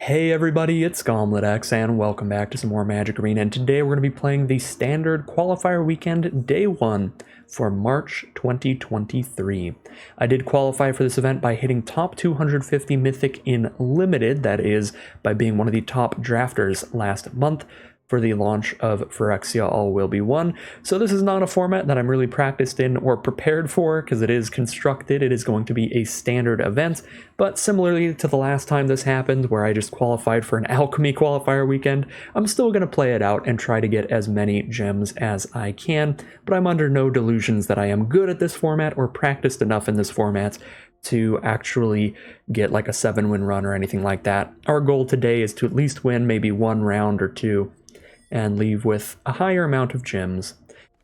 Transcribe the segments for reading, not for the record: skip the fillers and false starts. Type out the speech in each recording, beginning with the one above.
Hey everybody, it's GauntletX and welcome back to some more Magic Arena, and today we're going to be playing the standard Qualifier Weekend Day 1 for March 2023. I did qualify for this event by hitting top 250 Mythic in Limited, that is, by being one of the top drafters last month for the launch of Phyrexia All Will Be One. So this is not a format that I'm really practiced in or prepared for because it is constructed. It is going to be a standard event, but similarly to the last time this happened where I just qualified for an Alchemy Qualifier Weekend, I'm still going to play it out and try to get as many gems as I can, but I'm under no delusions that I am good at this format or practiced enough in this format to actually get like a 7-win run or anything like that. Our goal today is to at least win maybe one round or two and leave with a higher amount of gems.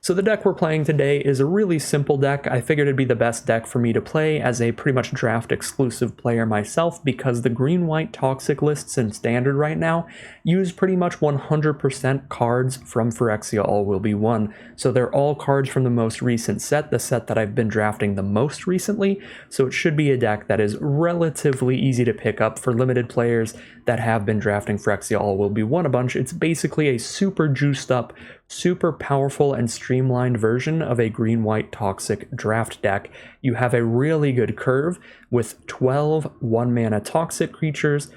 So the deck we're playing today is a really simple deck. I figured it'd be the best deck for me to play as a pretty much draft exclusive player myself because the green-white toxic lists in standard right now use pretty much 100% cards from Phyrexia All Will Be One. So they're all cards from the most recent set, the set that I've been drafting the most recently. So it should be a deck that is relatively easy to pick up for limited players that have been drafting Phyrexia All Will Be One a bunch. It's basically a super juiced up, super powerful and streamlined version of a green-white toxic draft deck. You have a really good curve with 12 1-mana toxic creatures,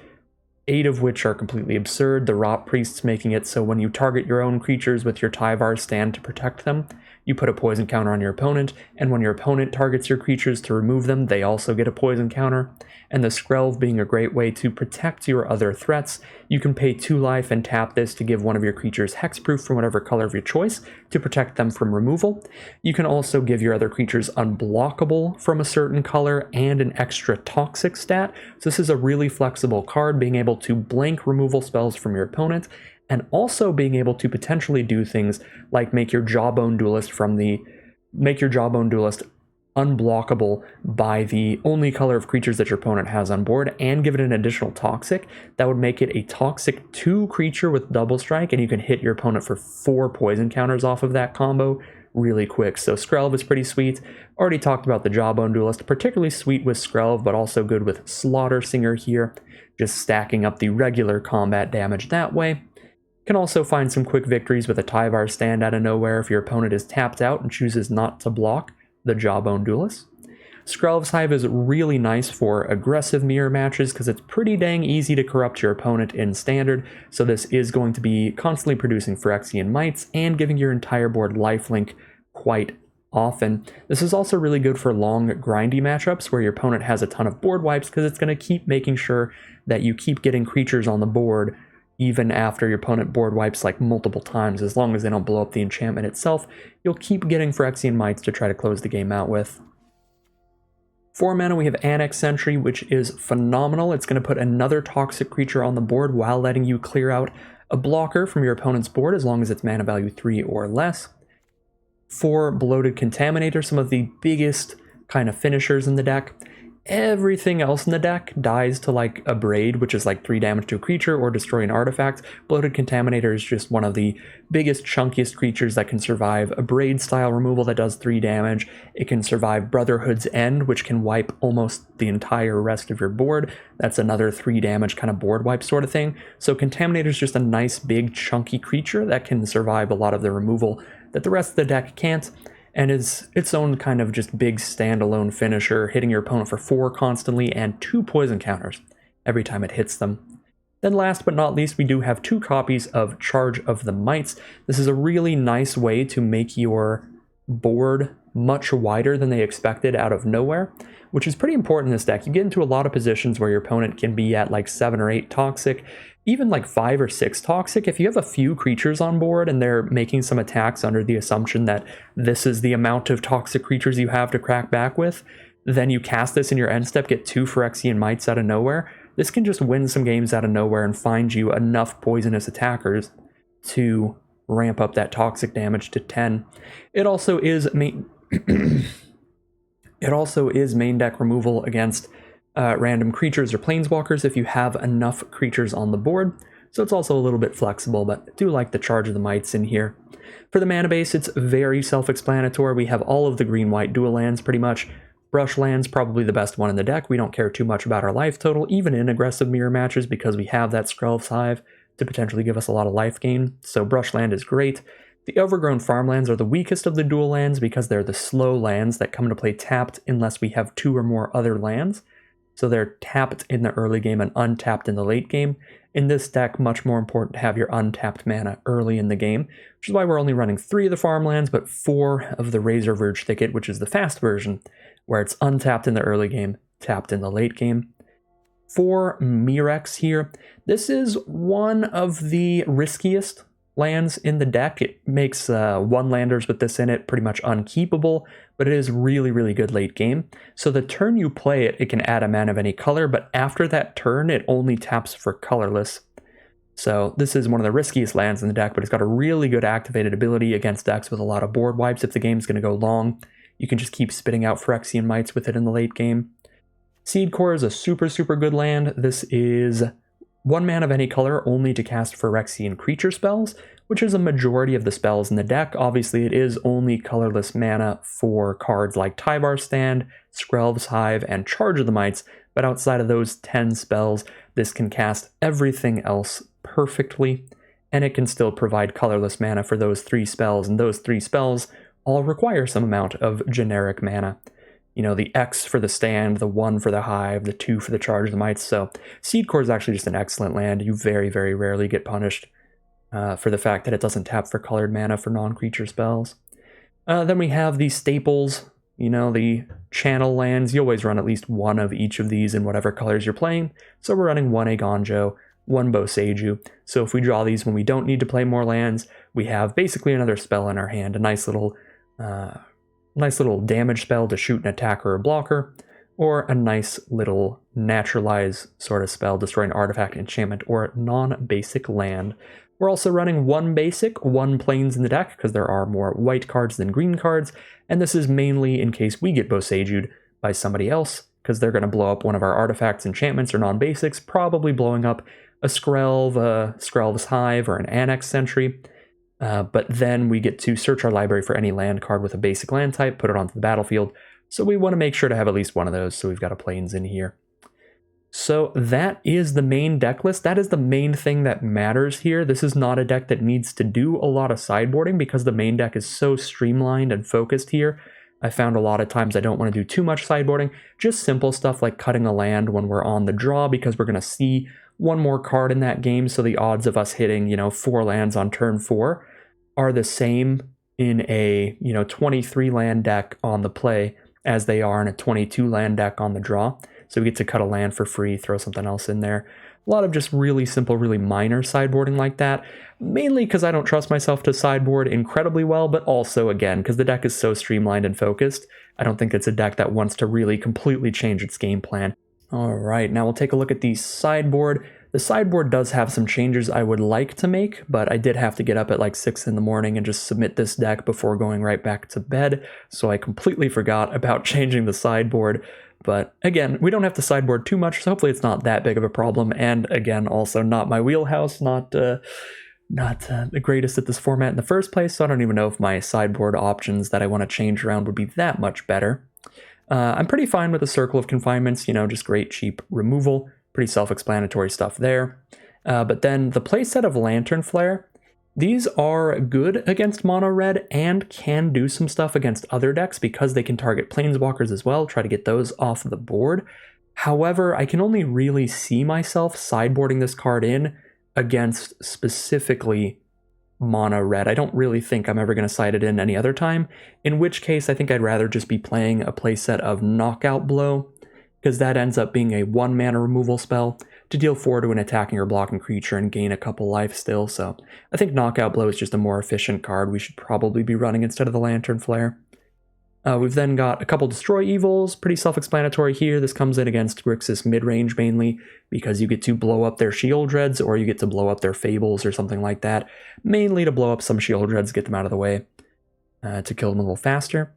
8 of which are completely absurd, the Rotpriests making it so when you target your own creatures with your Tyvar stand to protect them, you put a poison counter on your opponent, and when your opponent targets your creatures to remove them, they also get a poison counter. And the Skrelv being a great way to protect your other threats. You can pay 2 life and tap this to give one of your creatures hexproof from whatever color of your choice to protect them from removal. You can also give your other creatures unblockable from a certain color and an extra toxic stat. So this is a really flexible card, being able to blank removal spells from your opponent, and also being able to potentially do things like make your Jawbone Duelist unblockable by the only color of creatures that your opponent has on board, and give it an additional toxic. That would make it a toxic 2 creature with double strike, and you can hit your opponent for 4 poison counters off of that combo really quick. So Skrelv is pretty sweet. Already talked about the Jawbone Duelist, particularly sweet with Skrelv, but also good with Slaughter Singer here, just stacking up the regular combat damage that way. Can also find some quick victories with a Tyvar stand out of nowhere if your opponent is tapped out and chooses not to block the Jawbone Duelist. Skrelv's Hive is really nice for aggressive mirror matches because it's pretty dang easy to corrupt your opponent in standard, so this is going to be constantly producing Phyrexian Mites and giving your entire board lifelink quite often. This is also really good for long grindy matchups where your opponent has a ton of board wipes because it's going to keep making sure that you keep getting creatures on the board even after your opponent board wipes like multiple times. As long as they don't blow up the enchantment itself, you'll keep getting Phyrexian Mites to try to close the game out with. 4 mana, we have Annex Sentry, which is phenomenal. It's going to put another toxic creature on the board while letting you clear out a blocker from your opponent's board as long as it's mana value 3 or less. 4 Bloated Contaminator, some of the biggest kind of finishers in the deck. Everything else in the deck dies to like Abrade, which is like 3 damage to a creature, or destroy an artifact. Bloated Contaminator is just one of the biggest, chunkiest creatures that can survive Abrade style removal that does 3 damage. It can survive Brotherhood's End, which can wipe almost the entire rest of your board. That's another 3 damage kind of board wipe sort of thing. So Contaminator is just a nice big chunky creature that can survive a lot of the removal that the rest of the deck can't, and is its own kind of just big standalone finisher, hitting your opponent for 4 constantly and 2 poison counters every time it hits them. Then last but not least, we do have 2 copies of Charge of the Mites. This is a really nice way to make your board much wider than they expected out of nowhere, which is pretty important in this deck. You get into a lot of positions where your opponent can be at like 7 or 8 toxic, even like 5 or 6 toxic. If you have a few creatures on board and they're making some attacks under the assumption that this is the amount of toxic creatures you have to crack back with, then you cast this in your end step, get 2 Phyrexian Mites out of nowhere. This can just win some games out of nowhere and find you enough poisonous attackers to ramp up that toxic damage to 10. It also is main deck removal against random creatures or planeswalkers if you have enough creatures on the board. So it's also a little bit flexible, but I do like the Charge of the Mites in here. For the mana base, it's very self-explanatory. We have all of the green-white dual lands pretty much. Brush Land's probably the best one in the deck. We don't care too much about our life total, even in aggressive mirror matches, because we have that Skrelv's Hive to potentially give us a lot of life gain. So Brush Land is great. The Overgrown Farmlands are the weakest of the dual lands because they're the slow lands that come to play tapped unless we have 2 or more other lands. So they're tapped in the early game and untapped in the late game. In this deck, much more important to have your untapped mana early in the game, which is why we're only running 3 of the farmlands, but 4 of the Razor Verge Thicket, which is the fast version, where it's untapped in the early game, tapped in the late game. For Mirex here, this is one of the riskiest lands in the deck. It makes one-landers with this in it pretty much unkeepable, but it is really, really good late game. So the turn you play it, it can add a mana of any color, but after that turn, it only taps for colorless. So this is one of the riskiest lands in the deck, but it's got a really good activated ability against decks with a lot of board wipes. If the game's going to go long, you can just keep spitting out Phyrexian Mites with it in the late game. Seed Core is a super, super good land. This is 1 mana of any color only to cast Phyrexian creature spells, which is a majority of the spells in the deck. Obviously, it is only colorless mana for cards like Tyvar Stand, Skrelv's Hive, and Charge of the Mites, but outside of those 10 spells, this can cast everything else perfectly, and it can still provide colorless mana for those 3 spells, and those 3 spells all require some amount of generic mana. You know, the X for the Stand, the 1 for the Hive, the 2 for the Charge of the Mites. So Seed Core is actually just an excellent land. You very, very rarely get punished for the fact that it doesn't tap for colored mana for non-creature spells. Then we have the staples, you know, the channel lands. You always run at least 1 of each of these in whatever colors you're playing. So we're running 1 Agonjo, 1 Boseiju. So if we draw these when we don't need to play more lands, we have basically another spell in our hand, a nice little damage spell to shoot an attacker or a blocker, or a nice little naturalize sort of spell, destroy an artifact, enchantment, or non-basic land. We're also running 1 basic, 1 plains in the deck, because there are more white cards than green cards, and this is mainly in case we get Boseiju'd by somebody else, because they're going to blow up one of our artifacts, enchantments, or non-basics, probably blowing up a Skrelv, a Skrelv's Hive, or an Annex Sentry. But then we get to search our library for any land card with a basic land type, put it onto the battlefield. So we want to make sure to have at least 1 of those, so we've got a plains in here. So that is the main deck list. That is the main thing that matters here. This is not a deck that needs to do a lot of sideboarding because the main deck is so streamlined and focused here. I found a lot of times I don't want to do too much sideboarding. Just simple stuff like cutting a land when we're on the draw because we're going to see 1 more card in that game. So the odds of us hitting, 4 lands on turn 4 are the same in a 23 land deck on the play as they are in a 22 land deck on the draw. So we get to cut a land for free, throw something else in there. A lot of just really simple, really minor sideboarding like that, mainly because I don't trust myself to sideboard incredibly well, but also, again, because the deck is so streamlined and focused, I don't think it's a deck that wants to really completely change its game plan. All right, now we'll take a look at the sideboard. The sideboard does have some changes I would like to make, but I did have to get up at like 6 in the morning and just submit this deck before going right back to bed, so I completely forgot about changing the sideboard. But again, we don't have to sideboard too much, so hopefully it's not that big of a problem. And again, also not my wheelhouse, not the greatest at this format in the first place, so I don't even know if my sideboard options that I want to change around would be that much better. I'm pretty fine with the Circle of Confinements, just great cheap removal, pretty self-explanatory stuff there. But then the playset of Lantern Flare, these are good against mono red and can do some stuff against other decks because they can target planeswalkers as well, try to get those off the board. However, I can only really see myself sideboarding this card in against specifically mono red. I don't really think I'm ever going to side it in any other time, in which case I think I'd rather just be playing a playset of Knockout Blow, because that ends up being a 1 mana removal spell to deal 4 to an attacking or blocking creature and gain a couple life still. So I think Knockout Blow is just a more efficient card we should probably be running instead of the Lantern Flare. We've then got a couple Destroy Evils, pretty self-explanatory here. This comes in against Grixis mid-range mainly because you get to blow up their Shield Dreads or you get to blow up their Fables or something like that, mainly to blow up some Shield Dreads, get them out of the way to kill them a little faster.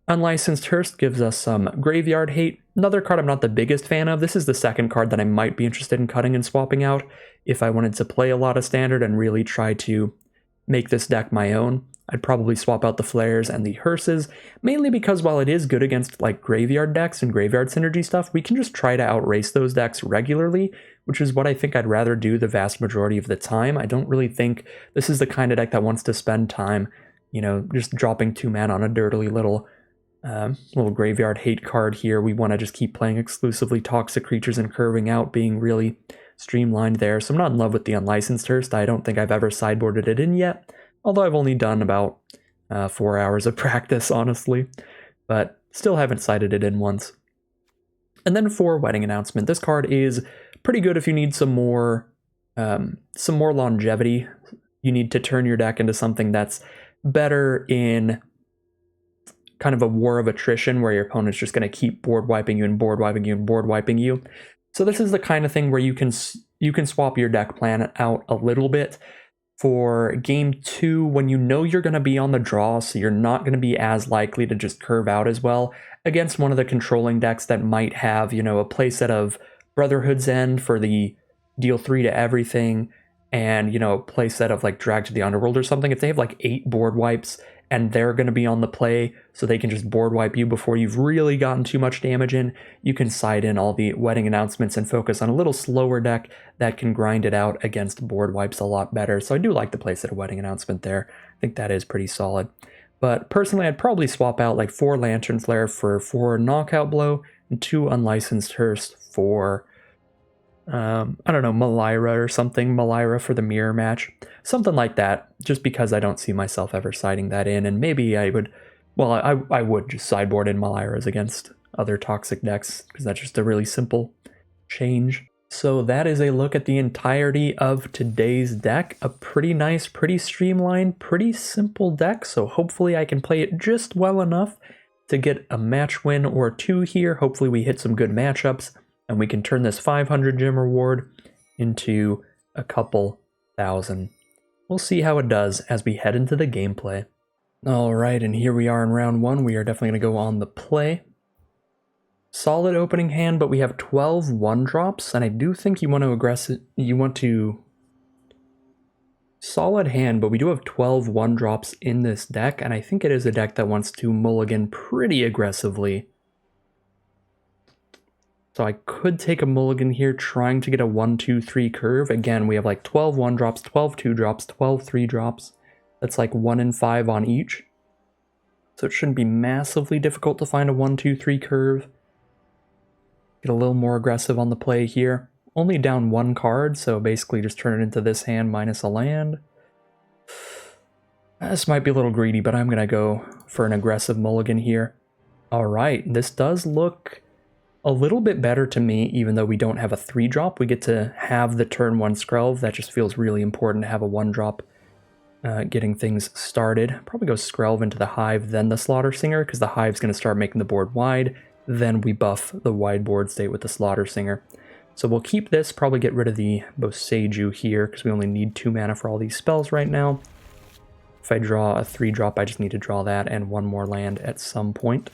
Unlicensed Hearse gives us some Graveyard Hate. Another card I'm not the biggest fan of. This is the second card that I might be interested in cutting and swapping out if I wanted to play a lot of Standard and really try to make this deck my own. I'd probably swap out the flares and the hearses, mainly because while it is good against like graveyard decks and graveyard synergy stuff, we can just try to outrace those decks regularly, which is what I think I'd rather do the vast majority of the time. I don't really think this is the kind of deck that wants to spend time, you know, just dropping 2 mana on a dirty little graveyard hate card here. We want to just keep playing exclusively toxic creatures and curving out, being really streamlined there. So I'm not in love with the Unlicensed Hearse. I don't think I've ever sideboarded it in yet, although I've only done about 4 hours of practice, honestly, but still haven't sided it in once. And then for Wedding Announcement, this card is pretty good if you need some more longevity. You need to turn your deck into something that's better in kind of a war of attrition where your opponent's just going to keep board wiping you and board wiping you and board wiping you. So this is the kind of thing where you can swap your deck plan out a little bit for game 2 when you know you're going to be on the draw, so you're not going to be as likely to just curve out as well against one of the controlling decks that might have, you know, a playset of Brotherhood's End for the deal 3 to everything, and, you know, a playset of like Drag to the Underworld or something. If they have like 8 board wipes and they're going to be on the play so they can just board wipe you before you've really gotten too much damage in, you can side in all the Wedding Announcements and focus on a little slower deck that can grind it out against board wipes a lot better. So I do like the playset of Wedding Announcement there. I think that is pretty solid. But personally, I'd probably swap out like 4 Lantern Flare for 4 Knockout Blow and 2 Unlicensed Hearse for I don't know, Malira or something, Malira for the mirror match, something like that, just because I don't see myself ever siding that in, and maybe I would, well, I would just sideboard in Maliras against other toxic decks, because that's just a really simple change. So that is a look at the entirety of today's deck, a pretty nice, pretty streamlined, pretty simple deck, so hopefully I can play it just well enough to get a match win or 2 here. Hopefully we hit some good matchups, and we can turn this 500 gem reward into a couple thousand. We'll see how it does as we head into the gameplay. Alright, and here we are in round 1. We are definitely going to go on the play. Solid opening hand, but we have 12 1-drops, and I do think you want to solid hand, but we do have 12 1-drops in this deck, and I think it is a deck that wants to mulligan pretty aggressively. So I could take a mulligan here trying to get a 1-2-3 curve. Again, we have like 12 1-drops, 12 2-drops, 12 3-drops. That's like 1 in 5 on each. So it shouldn't be massively difficult to find a 1-2-3 curve. Get a little more aggressive on the play here. Only down 1 card, so basically just turn it into this hand minus a land. This might be a little greedy, but I'm going to go for an aggressive mulligan here. Alright, this does look a little bit better to me, even though we don't have a 3-drop. We get to have the turn 1 Skrelv. That just feels really important to have a 1-drop getting things started. Probably go Skrelv into the Hive, then the Slaughter Singer, because the Hive's going to start making the board wide. Then we buff the wide board state with the Slaughter Singer. So we'll keep this, probably get rid of the Boseiju here, because we only need 2 mana for all these spells right now. If I draw a 3-drop, I just need to draw that and 1 more land at some point.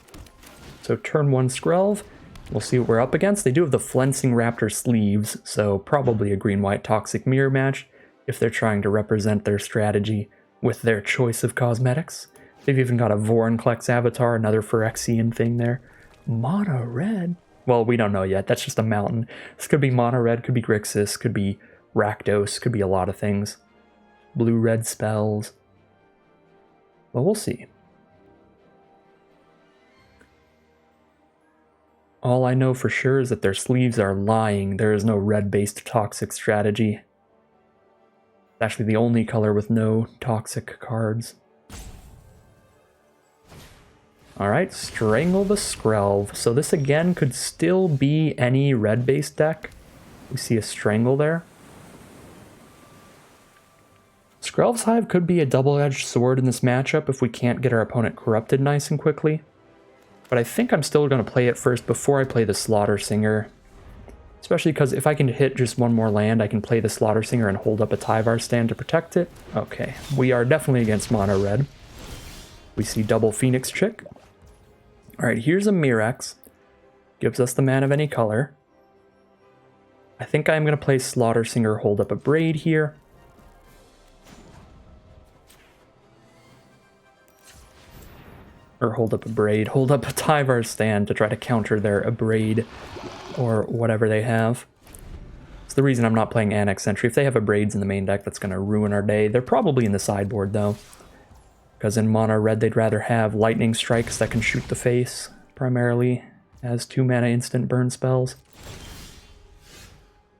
So turn 1 Skrelv. We'll see what we're up against. They do have the Flensing Raptor sleeves, so probably a green-white toxic mirror match if they're trying to represent their strategy with their choice of cosmetics. They've even got a Vorinclex avatar, another Phyrexian thing there. Mono red? Well, we don't know yet. That's just a mountain. This could be mono red, could be Grixis, could be Rakdos, could be a lot of things. Blue-red spells. Well, we'll see. All I know for sure is that their sleeves are lying. There is no red-based toxic strategy. It's actually the only color with no toxic cards. Alright, Strangle the Skrelv. So this again could still be any red-based deck. We see a Strangle there. Skrelv's Hive could be a double-edged sword in this matchup if we can't get our opponent corrupted nice and quickly. But I think I'm still going to play it first before I play the Slaughter Singer. Especially because if I can hit just 1 more land, I can play the Slaughter Singer and hold up a Tyvar stand to protect it. Okay, we are definitely against mono red. We see double Phoenix Chick. Alright, here's a Mirex. Gives us the mana of any color. I think I'm going to play Slaughter Singer, hold up a Braid here. Or hold up a Braid. Hold up a Tyvar stand to try to counter their Abrade or whatever they have. It's the reason I'm not playing Annex Sentry. If they have Abrades in the main deck, that's going to ruin our day. They're probably in the sideboard, though. Because in Mono Red, they'd rather have Lightning Strikes that can shoot the face, primarily, as 2-mana instant burn spells.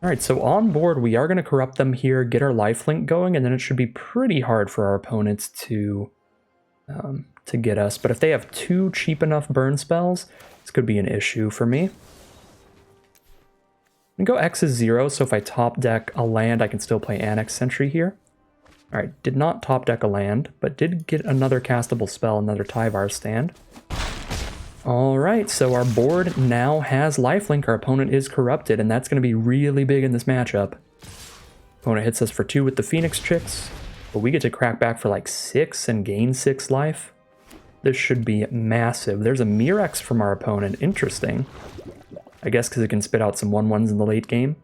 Alright, so on board, we are going to corrupt them here, get our lifelink going, and then it should be pretty hard for our opponents to get us. But if they have 2 cheap enough burn spells, this could be an issue for me. I'm going to go X is 0, so if I top deck a land, I can still play Annex Sentry here. Alright, did not top deck a land, but did get another castable spell, another Tyvar stand. Alright, so our board now has lifelink, our opponent is corrupted, and that's going to be really big in this matchup. Opponent hits us for 2 with the Phoenix Chicks, but we get to crack back for like 6 and gain 6 life. This should be massive. There's a Mirex from our opponent, interesting. I guess because it can spit out some 1/1s in the late game.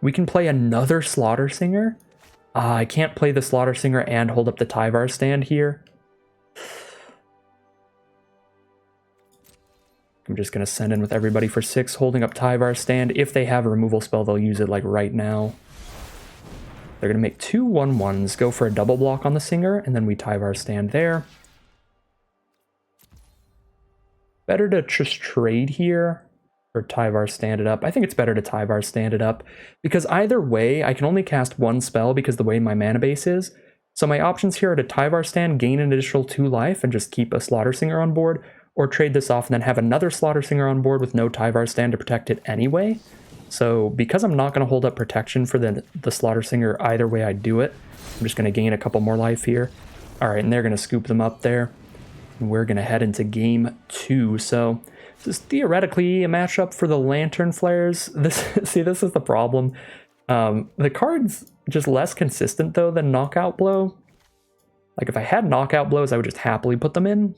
We can play another Slaughter Singer. I can't play the Slaughter Singer and hold up the Tyvar stand here. I'm just going to send in with everybody for 6, holding up Tyvar stand. If they have a removal spell, they'll use it like right now. They're going to make 2 1/1s, go for a double block on the Singer, and then we Tyvar stand there. Better to just trade here. Or Tyvar stand it up. I think it's better to Tyvar stand it up, because either way, I can only cast 1 spell because the way my mana base is. So my options here are to Tyvar stand, gain an additional 2 life, and just keep a Slaughter Singer on board, or trade this off and then have another Slaughter Singer on board with no Tyvar stand to protect it anyway. So because I'm not going to hold up protection for the Slaughter Singer either way I do it, I'm just going to gain a couple more life here. Alright, and they're going to scoop them up there. And we're going to head into game 2. So this is theoretically a matchup for the Lantern Flares. This is the problem. The card's just less consistent, though, than Knockout Blow. Like, if I had Knockout Blows, I would just happily put them in.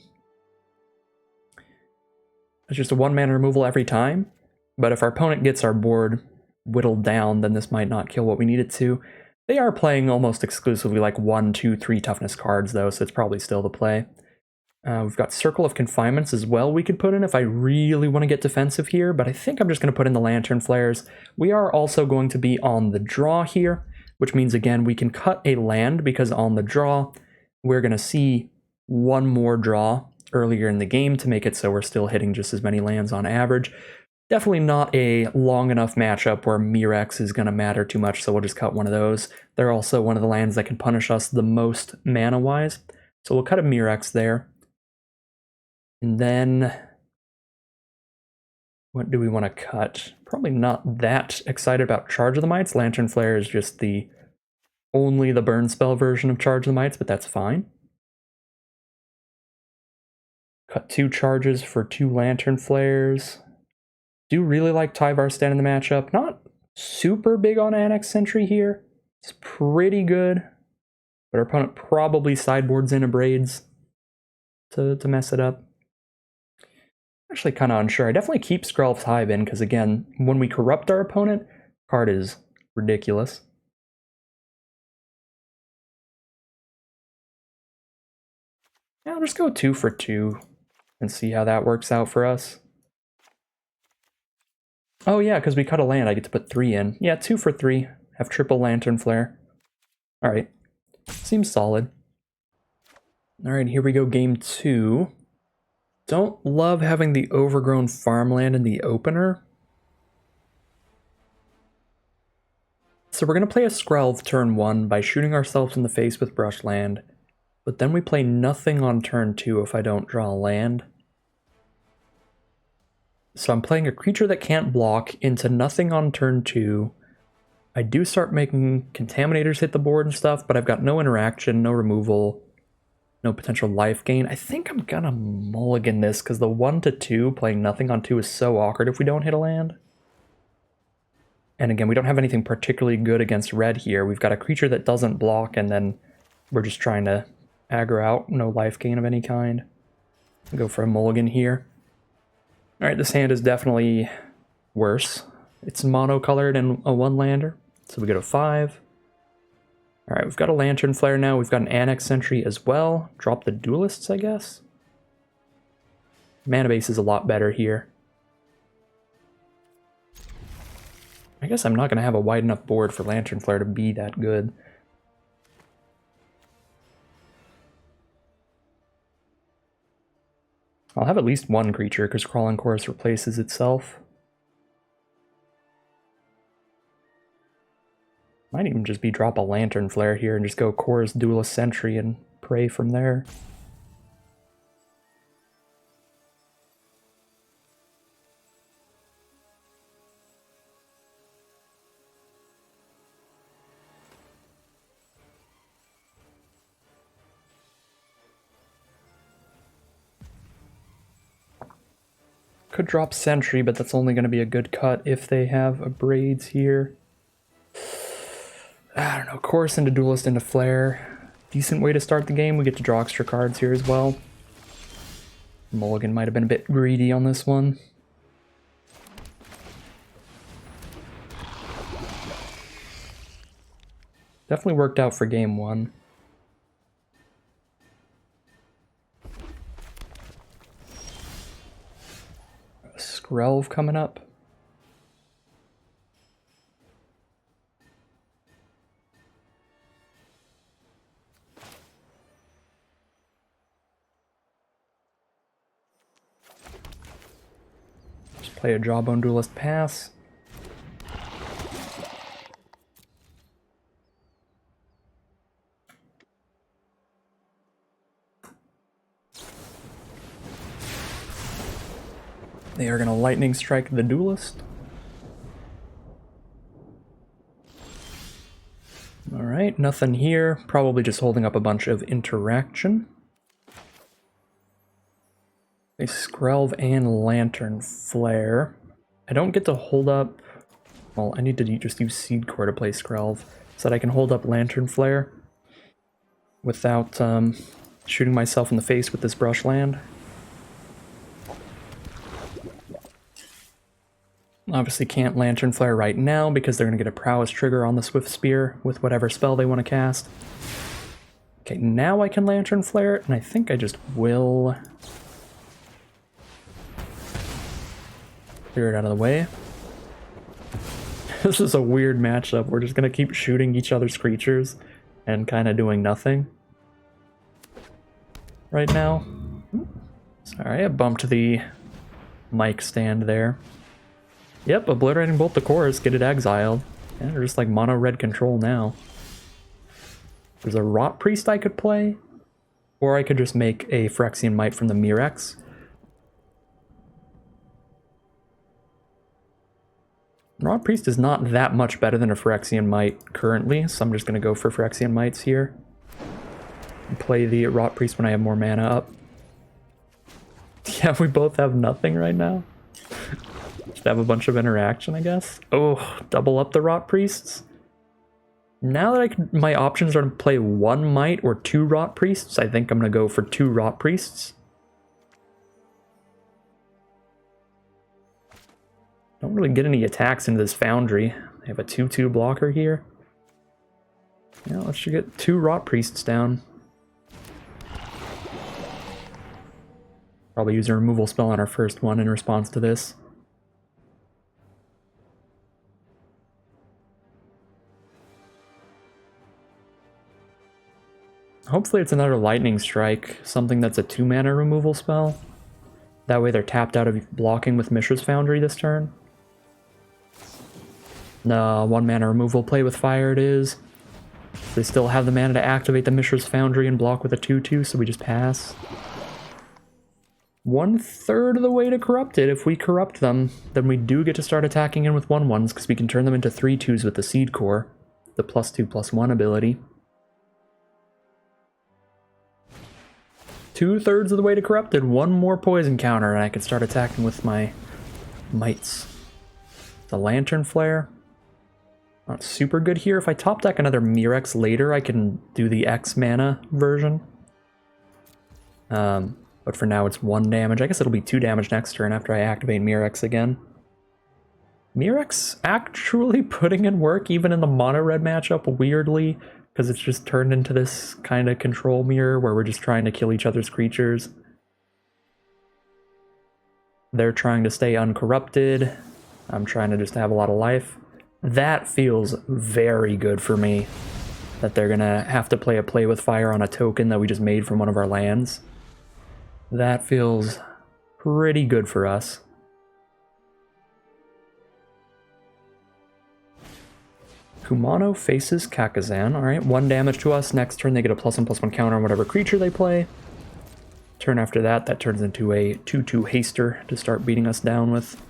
It's just a 1-mana removal every time. But if our opponent gets our board whittled down, then this might not kill what we need it to. They are playing almost exclusively like 1, 2, 3 toughness cards, though, so it's probably still the play. We've got Circle of Confinements as well we could put in if I really want to get defensive here, but I think I'm just going to put in the Lantern Flares. We are also going to be on the draw here, which means, again, we can cut a land because on the draw, we're going to see 1 more draw earlier in the game to make it so we're still hitting just as many lands on average. Definitely not a long enough matchup where Mirex is going to matter too much, so we'll just cut one of those. They're also one of the lands that can punish us the most mana-wise, so we'll cut a Mirex there. And then, what do we want to cut? Probably not that excited about Charge of the Mites. Lantern Flare is just only the burn spell version of Charge of the Mites, but that's fine. Cut 2 charges for 2 Lantern Flares. Do really like Tyvar stand in the matchup. Not super big on Annex Sentry here. It's pretty good. But our opponent probably sideboards in Abrades to mess it up. Actually kind of unsure. I definitely keep Skrelv's Hive in because, again, when we corrupt our opponent, card is ridiculous. Yeah, I'll just go 2 for 2 and see how that works out for us. Oh yeah, because we cut a land, I get to put 3 in. Yeah, 2 for 3. Have triple Lantern Flare. Alright. Seems solid. Alright, here we go, game 2. Don't love having the overgrown farmland in the opener. So we're going to play a Skrelv turn 1 by shooting ourselves in the face with Brush Land, but then we play nothing on turn 2 if I don't draw a land. So I'm playing a creature that can't block into nothing on turn 2. I do start making Contaminators hit the board and stuff, but I've got no interaction, no removal, no potential life gain. I think I'm gonna mulligan this because the 1-2 playing nothing on 2 is so awkward if we don't hit a land. And again, we don't have anything particularly good against red here. We've got a creature that doesn't block, and then we're just trying to aggro out, no life gain of any kind. I'll go for a mulligan here. Alright, this hand is definitely worse. It's mono-colored and a 1-lander, so we go to 5. Alright, we've got a Lantern Flare now. We've got an Annex Sentry as well. Drop the Duelists, I guess. Mana base is a lot better here. I guess I'm not going to have a wide enough board for Lantern Flare to be that good. I'll have at least one creature because Crawling Chorus replaces itself. Might even just be drop a Lantern Flare here and just go Chorus Duelist Sentry and pray from there. Could drop Sentry, but that's only going to be a good cut if they have a Braids here. I don't know, Chorus into Duelist into Flare. Decent way to start the game. We get to draw extra cards here as well. Mulligan might have been a bit greedy on this one. Definitely worked out for game one. Skrelv coming up. Just play a Jawbone Duelist pass. They are going to Lightning Strike the Duelist. Alright, nothing here. Probably just holding up a bunch of interaction. A Skrelv and Lantern Flare. I don't get to hold up... Well, I need to just use Seed Core to play Skrelv, so that I can hold up Lantern Flare without shooting myself in the face with this brush land. Obviously can't Lantern Flare right now because they're going to get a Prowess trigger on the Swift Spear with whatever spell they want to cast. Okay, now I can Lantern Flare it, and I think I just will clear it out of the way. This is a weird matchup. We're just going to keep shooting each other's creatures and kind of doing nothing right now. Sorry, I bumped the mic stand there. Yep, Obliterating Bolt the Chorus, get it exiled. Yeah, they're just like mono red control now. There's a Rotpriest I could play, or I could just make a Phyrexian Mite from the Mirex. Rotpriest is not that much better than a Phyrexian Mite currently, so I'm just going to go for Phyrexian Mites here. And play the Rotpriest when I have more mana up. Yeah, we both have nothing right now. Just have a bunch of interaction, I guess. Oh, double up the Rotpriests. Now that my options are to play one Mite or two Rotpriests, I think I'm going to go for two Rotpriests. Don't really get any attacks into this Foundry. I have a 2/2 blocker here. Yeah, let's just get two Rotpriests down. Probably use a removal spell on our first one in response to this. Hopefully it's another Lightning Strike, something that's a 2-mana removal spell. That way they're tapped out of blocking with Mishra's Foundry this turn. No, 1-mana removal play with fire it is. They still have the mana to activate the Mishra's Foundry and block with a 2/2, so we just pass. 1/3 of the way to corrupt it. If we corrupt them, then we do get to start attacking in with 1/1s, because we can turn them into 3/2s with the Seed Core, the +2/+1 ability. 2/3 of the way to corrupted. One more poison counter, and I can start attacking with my Mites. The Lantern Flare. Not super good here. If I top deck another Mirex later, I can do the X mana version. But for now, it's 1 damage. I guess it'll be 2 damage next turn after I activate Mirex again. Mirex actually putting in work even in the mono red matchup, weirdly, because it's just turned into this kind of control mirror where we're just trying to kill each other's creatures. They're trying to stay uncorrupted. I'm trying to just have a lot of life. That feels very good for me. That they're gonna have to play a play with fire on a token that we just made from one of our lands. That feels pretty good for us. Kumano faces Kakazan. Alright, 1 damage to us. Next turn they get a +1/+1 counter on whatever creature they play. Turn after that, that turns into a 2/2 haster to start beating us down with.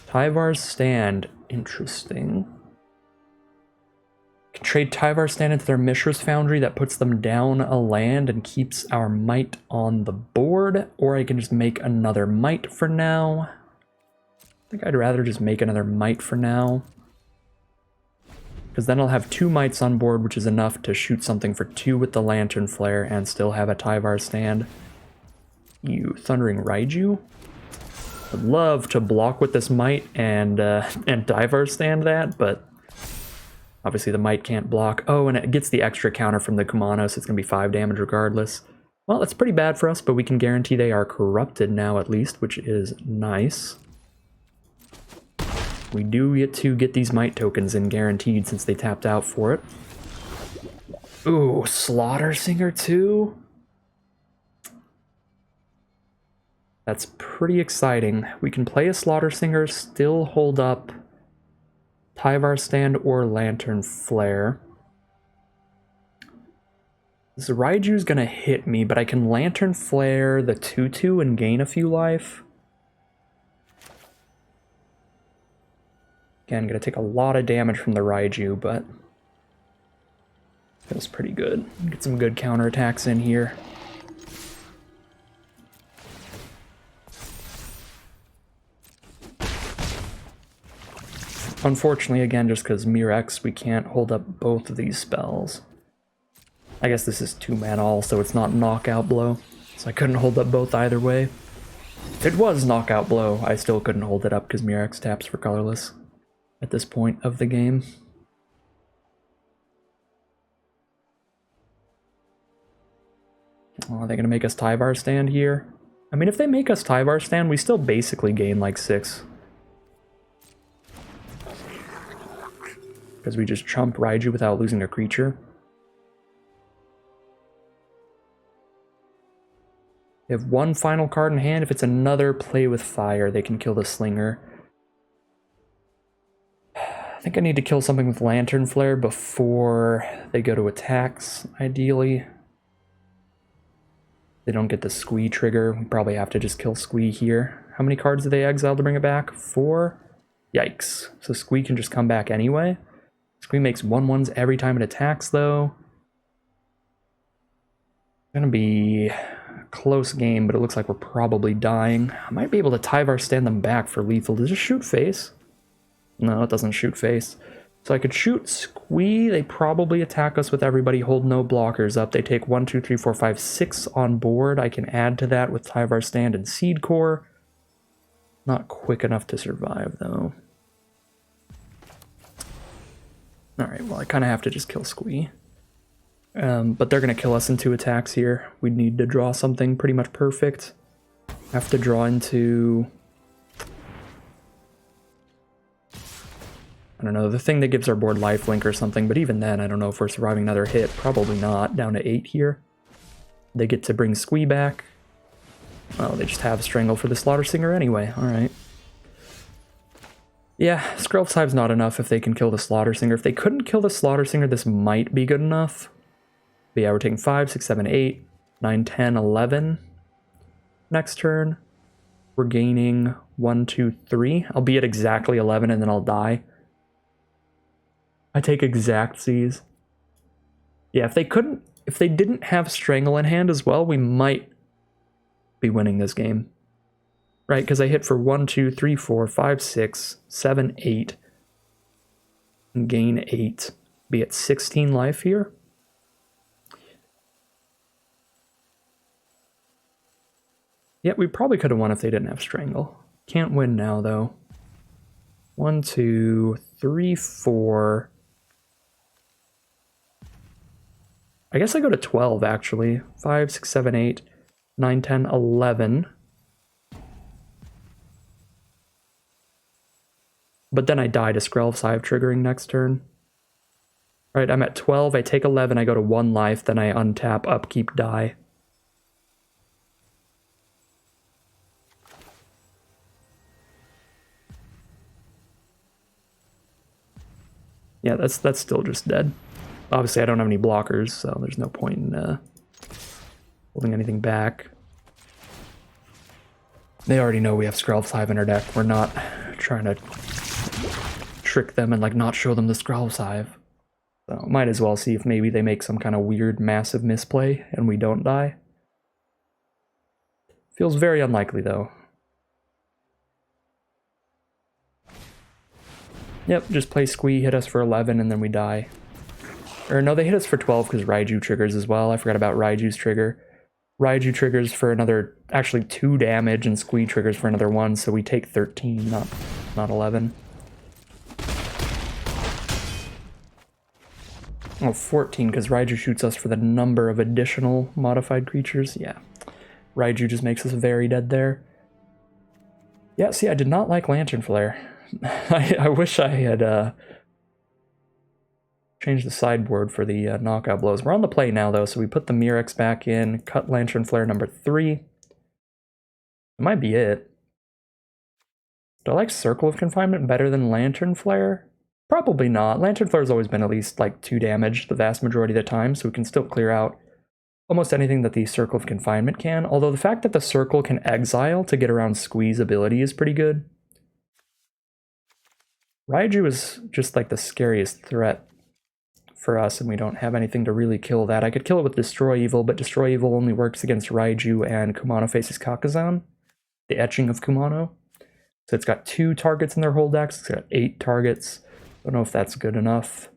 Tyvar's Stand. Interesting. Can trade Tyvar's Stand into their Mishra's Foundry. That puts them down a land and keeps our Mite on the board. Or I can just make another Mite for now. I think I'd rather just make another Mite for now. Because then I'll have 2 Mites on board, which is enough to shoot something for 2 with the Lantern Flare and still have a Tyvar's Stand. You Thundering Raiju? I'd love to block with this Mite and Tyvar's Stand that, but obviously the Mite can't block. Oh, and it gets the extra counter from the Kumano, so it's going to be 5 damage regardless. Well, that's pretty bad for us, but we can guarantee they are corrupted now at least, which is nice. We do get to get these Mite tokens in guaranteed since they tapped out for it. Ooh, Slaughter Singer too? That's pretty exciting. We can play a Slaughter Singer, still hold up Tyvar's Stand or Lantern Flare. This Raiju's gonna hit me, but I can Lantern Flare the 2/2 and gain a few life. Again, gonna take a lot of damage from the Raiju, but feels pretty good. Get some good counterattacks in here. Unfortunately, again, just because Mirex, we can't hold up both of these spells. I guess this is 2-mana also, it's not Knockout Blow, so I couldn't hold up both either way. If it was Knockout Blow, I still couldn't hold it up because Mirex taps for colorless at this point of the game. Oh, are they going to make us Tyvar Stand here? I mean, if they make us Tyvar Stand, we still basically gain like 6. Because we just chump Raiju without losing a creature. They have 1 final card in hand. If it's another play with fire, they can kill the Slinger. I think I need to kill something with Lantern Flare before they go to attacks, ideally. They don't get the Squee trigger. We probably have to just kill Squee here. How many cards do they exile to bring it back? 4? Yikes. So Squee can just come back anyway. Squee makes 1/1s every time it attacks, though. It's gonna be a close game, but it looks like we're probably dying. I might be able to Tyvar Stand them back for lethal. Does it shoot face? No, it doesn't shoot face. So I could shoot Squee. They probably attack us with everybody. Hold no blockers up. They take 1, 2, 3, 4, 5, 6 on board. I can add to that with Tyvar Stand and Seed Core. Not quick enough to survive, though. Alright, well, I kind of have to just kill Squee. But they're going to kill us in 2 attacks here. We need to draw something pretty much perfect. Have to draw into... I don't know, the thing that gives our board lifelink or something, but even then, I don't know if we're surviving another hit. Probably not. Down to 8 here. They get to bring Squee back. Oh, they just have Strangle for the Slaughter Singer anyway. Alright. Yeah, Skrelv's Hive's not enough if they can kill the Slaughter Singer. If they couldn't kill the Slaughter Singer, this might be good enough. But yeah, we're taking 5, 6, 7, 8, 9, 10, 11. Next turn, we're gaining 1, 2, 3. I'll be at exactly 11 and then I'll die. I take exact C's. Yeah, if they didn't have Strangle in hand as well, we might be winning this game. Right, because I hit for 1, 2, 3, 4, 5, 6, 7, 8. And gain 8. Be at 16 life here. Yeah, we probably could have won if they didn't have Strangle. Can't win now, though. 1, 2, 3, 4... I guess I go to 12, actually. 5, 6, 7, 8, 9, 10, 11. But then I die to Skrelv's Hive triggering next turn. Alright, I'm at 12, I take 11, I go to 1 life, then I untap, upkeep, die. Yeah, that's still just dead. Obviously, I don't have any blockers, so there's no point in holding anything back. They already know we have Skrelv's Hive in our deck. We're not trying to trick them and like not show them the Skrelv's Hive. So might as well see if maybe they make some kind of weird massive misplay and we don't die. Feels very unlikely though. Yep, just play Squee, hit us for 11, and then we die. Or no, they hit us for 12 because Raiju triggers as well. I forgot about Raiju's trigger. Raiju triggers for another, actually 2 damage, and Squee triggers for another 1, so we take 13, not 11. Oh, 14, because Raiju shoots us for the number of additional modified creatures. Yeah, Raiju just makes us very dead there. Yeah, see, I did not like Lantern Flare. I wish I had changed the sideboard for the knockout blows. We're on the play now, though, so we put the Mirex back in, cut Lantern Flare number 3. It might be it. Do I like Circle of Confinement better than Lantern Flare? Probably not. Lantern Flare's always been at least like 2 damage the vast majority of the time, so we can still clear out almost anything that the Circle of Confinement can, although the fact that the Circle can exile to get around Squeeze ability is pretty good. Raiju is just like the scariest threat for us, and we don't have anything to really kill that. I could kill it with Destroy Evil, but Destroy Evil only works against Raiju and Kumano faces Kakazan, the etching of Kumano. So it's got 2 targets in their whole decks, it's got 8 targets. Don't know if that's good enough.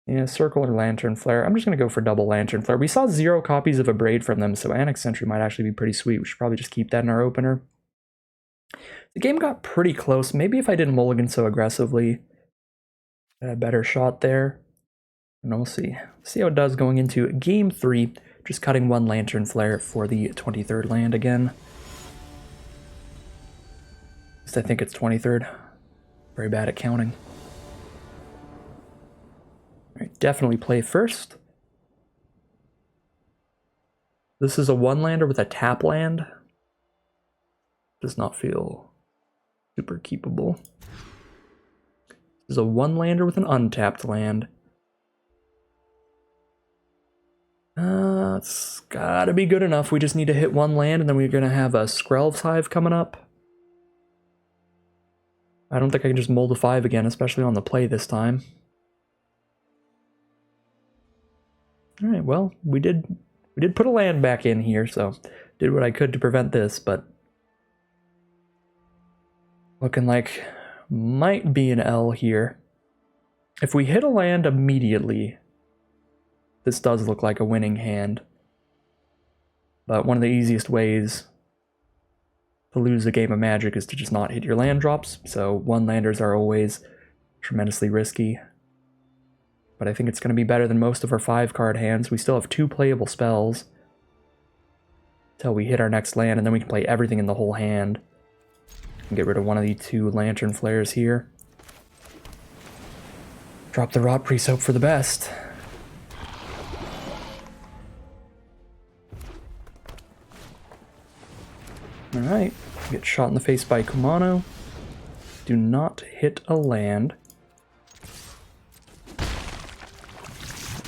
Yeah, Circle or Lantern Flare. I'm just going to go for double Lantern Flare. We saw 0 copies of Abrade from them, so Annex Sentry might actually be pretty sweet. We should probably just keep that in our opener. The game got pretty close. Maybe if I didn't mulligan so aggressively, I had a better shot there. And we'll see. See how it does going into Game 3. Just cutting 1 Lantern Flare for the 23rd land again. At least I think it's 23rd. Very bad at counting. Alright, definitely play first. This is a 1-lander with a tap land. Does not feel super keepable. This is a 1-lander with an untapped land. It's gotta be good enough. We just need to hit 1 land, and then we're gonna have a Skrelv's Hive coming up. I don't think I can just mold a 5 again, especially on the play this time. Alright, well, we did put a land back in here, so did what I could to prevent this, but looking like might be an L here. If we hit a land immediately, this does look like a winning hand. But one of the easiest ways to lose a game of Magic is to just not hit your land drops, so 1-landers are always tremendously risky. But I think it's going to be better than most of our 5-card hands. We still have 2 playable spells until we hit our next land, and then we can play everything in the whole hand. And get rid of one of the 2 Lantern Flares here. Drop the Rotpriest, hope for the best. Alright, get shot in the face by Kumano. Do not hit a land.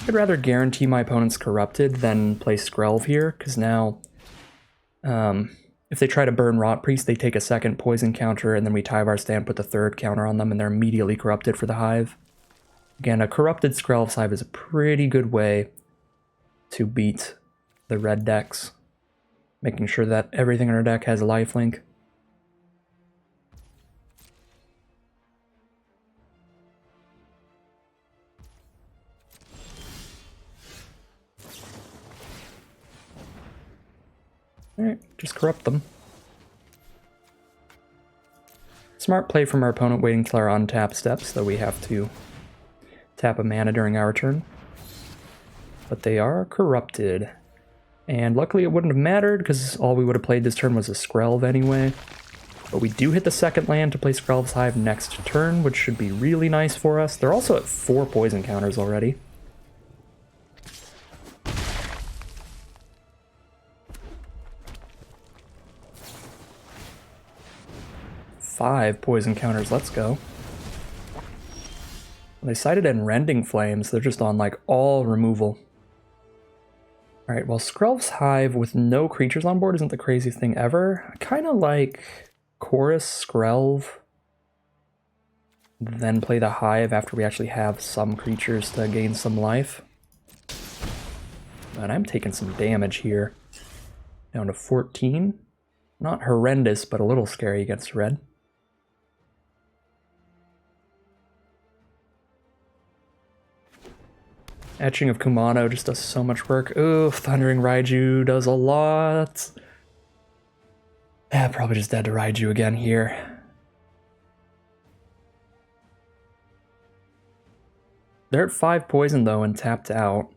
I'd rather guarantee my opponent's corrupted than play Skrelv here, because now if they try to burn Rotpriest, they take a 2nd poison counter, and then we Tyvar Stand, put the 3rd counter on them, and they're immediately corrupted for the Hive. Again, a corrupted Skrelv's Hive is a pretty good way to beat the red decks, making sure that everything in our deck has a lifelink. Alright, just corrupt them. Smart play from our opponent, waiting till our untap steps, though we have to tap a mana during our turn. But they are corrupted. And luckily it wouldn't have mattered because all we would have played this turn was a Skrelv anyway. But we do hit the second land to play Skrelv's Hive next turn, which should be really nice for us. They're also at 4 poison counters already. Five poison counters, let's go. They cited in Rending Flames, they're just on like all removal. Alright, well Skrelv's Hive with no creatures on board isn't the craziest thing ever. I kind of like Chorus Skrelv, then play the Hive after we actually have some creatures to gain some life. And I'm taking some damage here. Down to 14. Not horrendous, but a little scary against red. Etching of Kumano just does so much work. Ooh, Thundering Raiju does a lot. Yeah, probably just dead to Raiju again here. They're at 5 poison though and tapped out.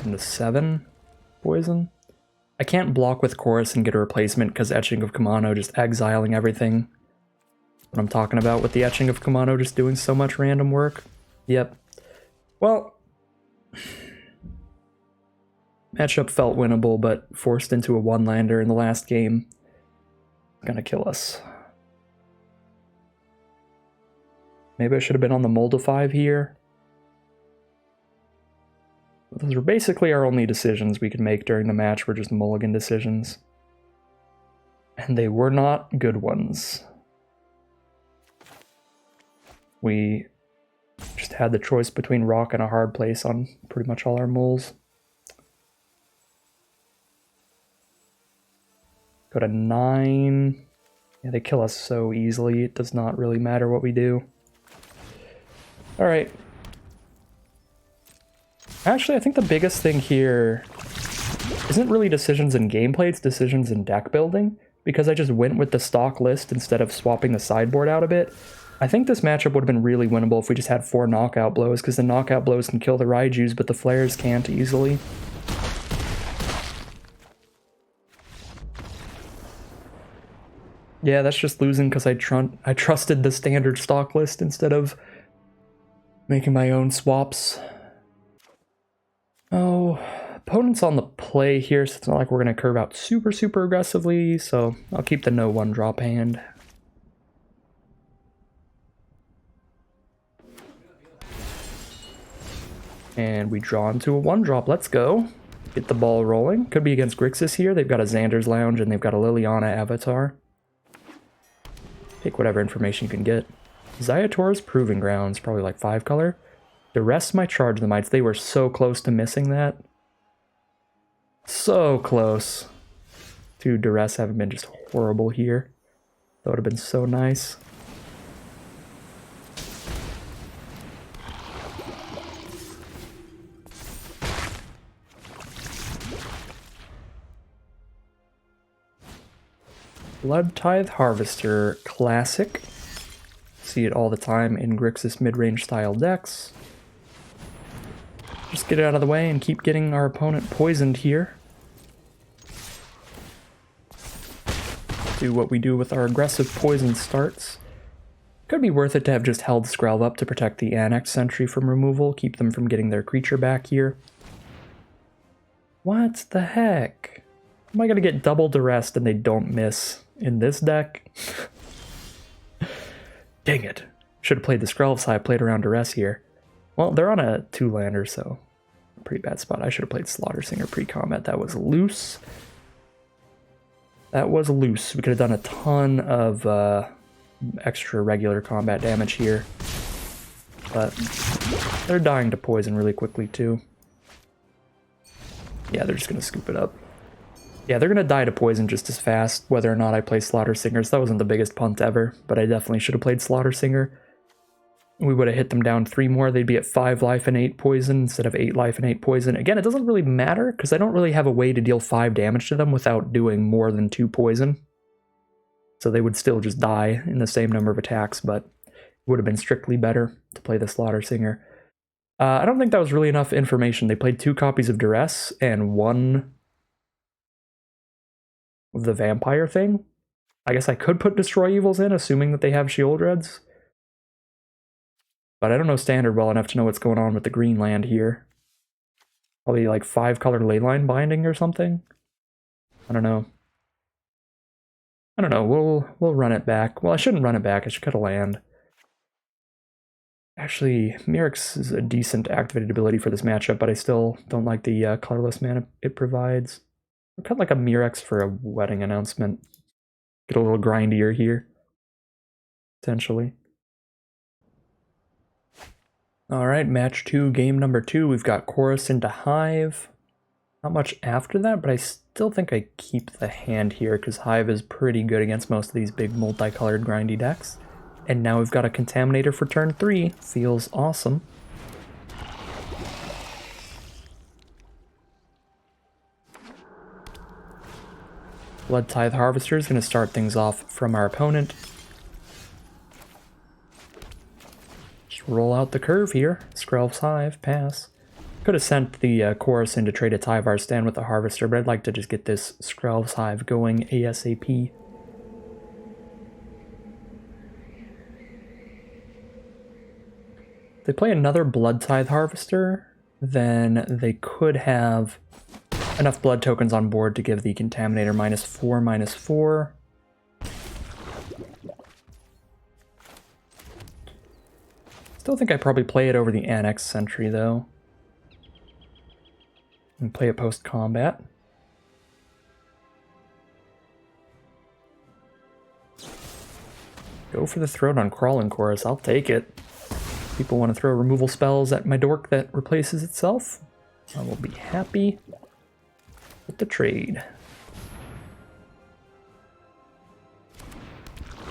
Into 7 poison. I can't block with Chorus and get a replacement because Etching of Kumano just exiling everything. What I'm talking about with the Etching of Kumano just doing so much random work. Yep. Well, matchup felt winnable, but forced into a one-lander in the last game. Gonna kill us. Maybe I should have been on the Moldify here. Those were basically our only decisions we could make during the match, were just mulligan decisions. And they were not good ones. We just had the choice between rock and a hard place on pretty much all our moles. Go to 9. Yeah, they kill us so easily, it does not really matter what we do. Alright. Actually, I think the biggest thing here isn't really decisions in gameplay, it's decisions in deck building. Because I just went with the stock list instead of swapping the sideboard out a bit. I think this matchup would have been really winnable if we just had 4 knockout blows, because the knockout blows can kill the Raijus, but the flares can't easily. Yeah, that's just losing because I trusted the standard stock list instead of making my own swaps. Oh, opponent's on the play here, so it's not like we're going to curve out super aggressively, so I'll keep the no 1-drop hand. And we draw into a 1-drop, let's go. Get the ball rolling. Could be against Grixis here, they've got a Xander's Lounge and they've got a Liliana Avatar. Take whatever information you can get. Zayator's Proving Grounds, probably like 5 color. The rest might charge the Mites. They were so close to missing that. So close. Dude, Duress haven't been just horrible here. That would have been so nice. Blood Tithe Harvester Classic. See it all the time in Grixis mid-range style decks. Just get it out of the way and keep getting our opponent poisoned here. Do what we do with our aggressive poison starts. Could be worth it to have just held Skrelv up to protect the Annex Sentry from removal, keep them from getting their creature back here. What the heck? Am I gonna get double duressed and they don't miss in this deck? Dang it. Should have played the Skrelv side, played around duress here. Well, they're on a 2-lander, so pretty bad spot. I should have played Slaughter Singer pre-combat. That was loose. That was loose. We could have done a ton of extra regular combat damage here. But they're dying to poison really quickly, too. Yeah, they're just going to scoop it up. Yeah, they're going to die to poison just as fast, whether or not I play Slaughter Singers. That wasn't the biggest punt ever, but I definitely should have played Slaughter Singer. We would have hit them down 3 more. They'd be at 5 life and 8 poison instead of 8 life and 8 poison. Again, it doesn't really matter because I don't really have a way to deal 5 damage to them without doing more than 2 poison. So they would still just die in the same number of attacks, but would have been strictly better to play the Slaughter Singer. I don't think that was really enough information. They played 2 copies of Duress and 1 of the Vampire thing. I guess I could put Destroy Evils in, assuming that they have Shieldreds. But I don't know Standard well enough to know what's going on with the green land here. Probably like 5-color Leyline binding or something. I don't know. We'll run it back. Well, I shouldn't run it back. I should cut a land. Actually, Mirrex is a decent activated ability for this matchup, but I still don't like the colorless mana it provides. I'll cut like a Mirrex for a wedding announcement. Get a little grindier here, potentially. All right, match 2, game number 2. We've got Chorus into Hive. Not much after that, but I still think I keep the hand here because Hive is pretty good against most of these big multicolored grindy decks. And now we've got a Contaminator for turn 3. Feels awesome. Blood Tithe Harvester is going to start things off from our opponent. Just roll out the curve here. Skrelv's Hive, pass. Could have sent the Chorus in to trade a Tyvar stand with the Harvester, but I'd like to just get this Skrelv's Hive going ASAP. If they play another Blood Tithe Harvester, then they could have enough blood tokens on board to give the Contaminator -4/-4. Still think I'd probably play it over the Annex Sentry, though. And play it post-combat. Go for the throat on Crawling Chorus, I'll take it. People want to throw removal spells at my dork that replaces itself. I will be happy with the trade.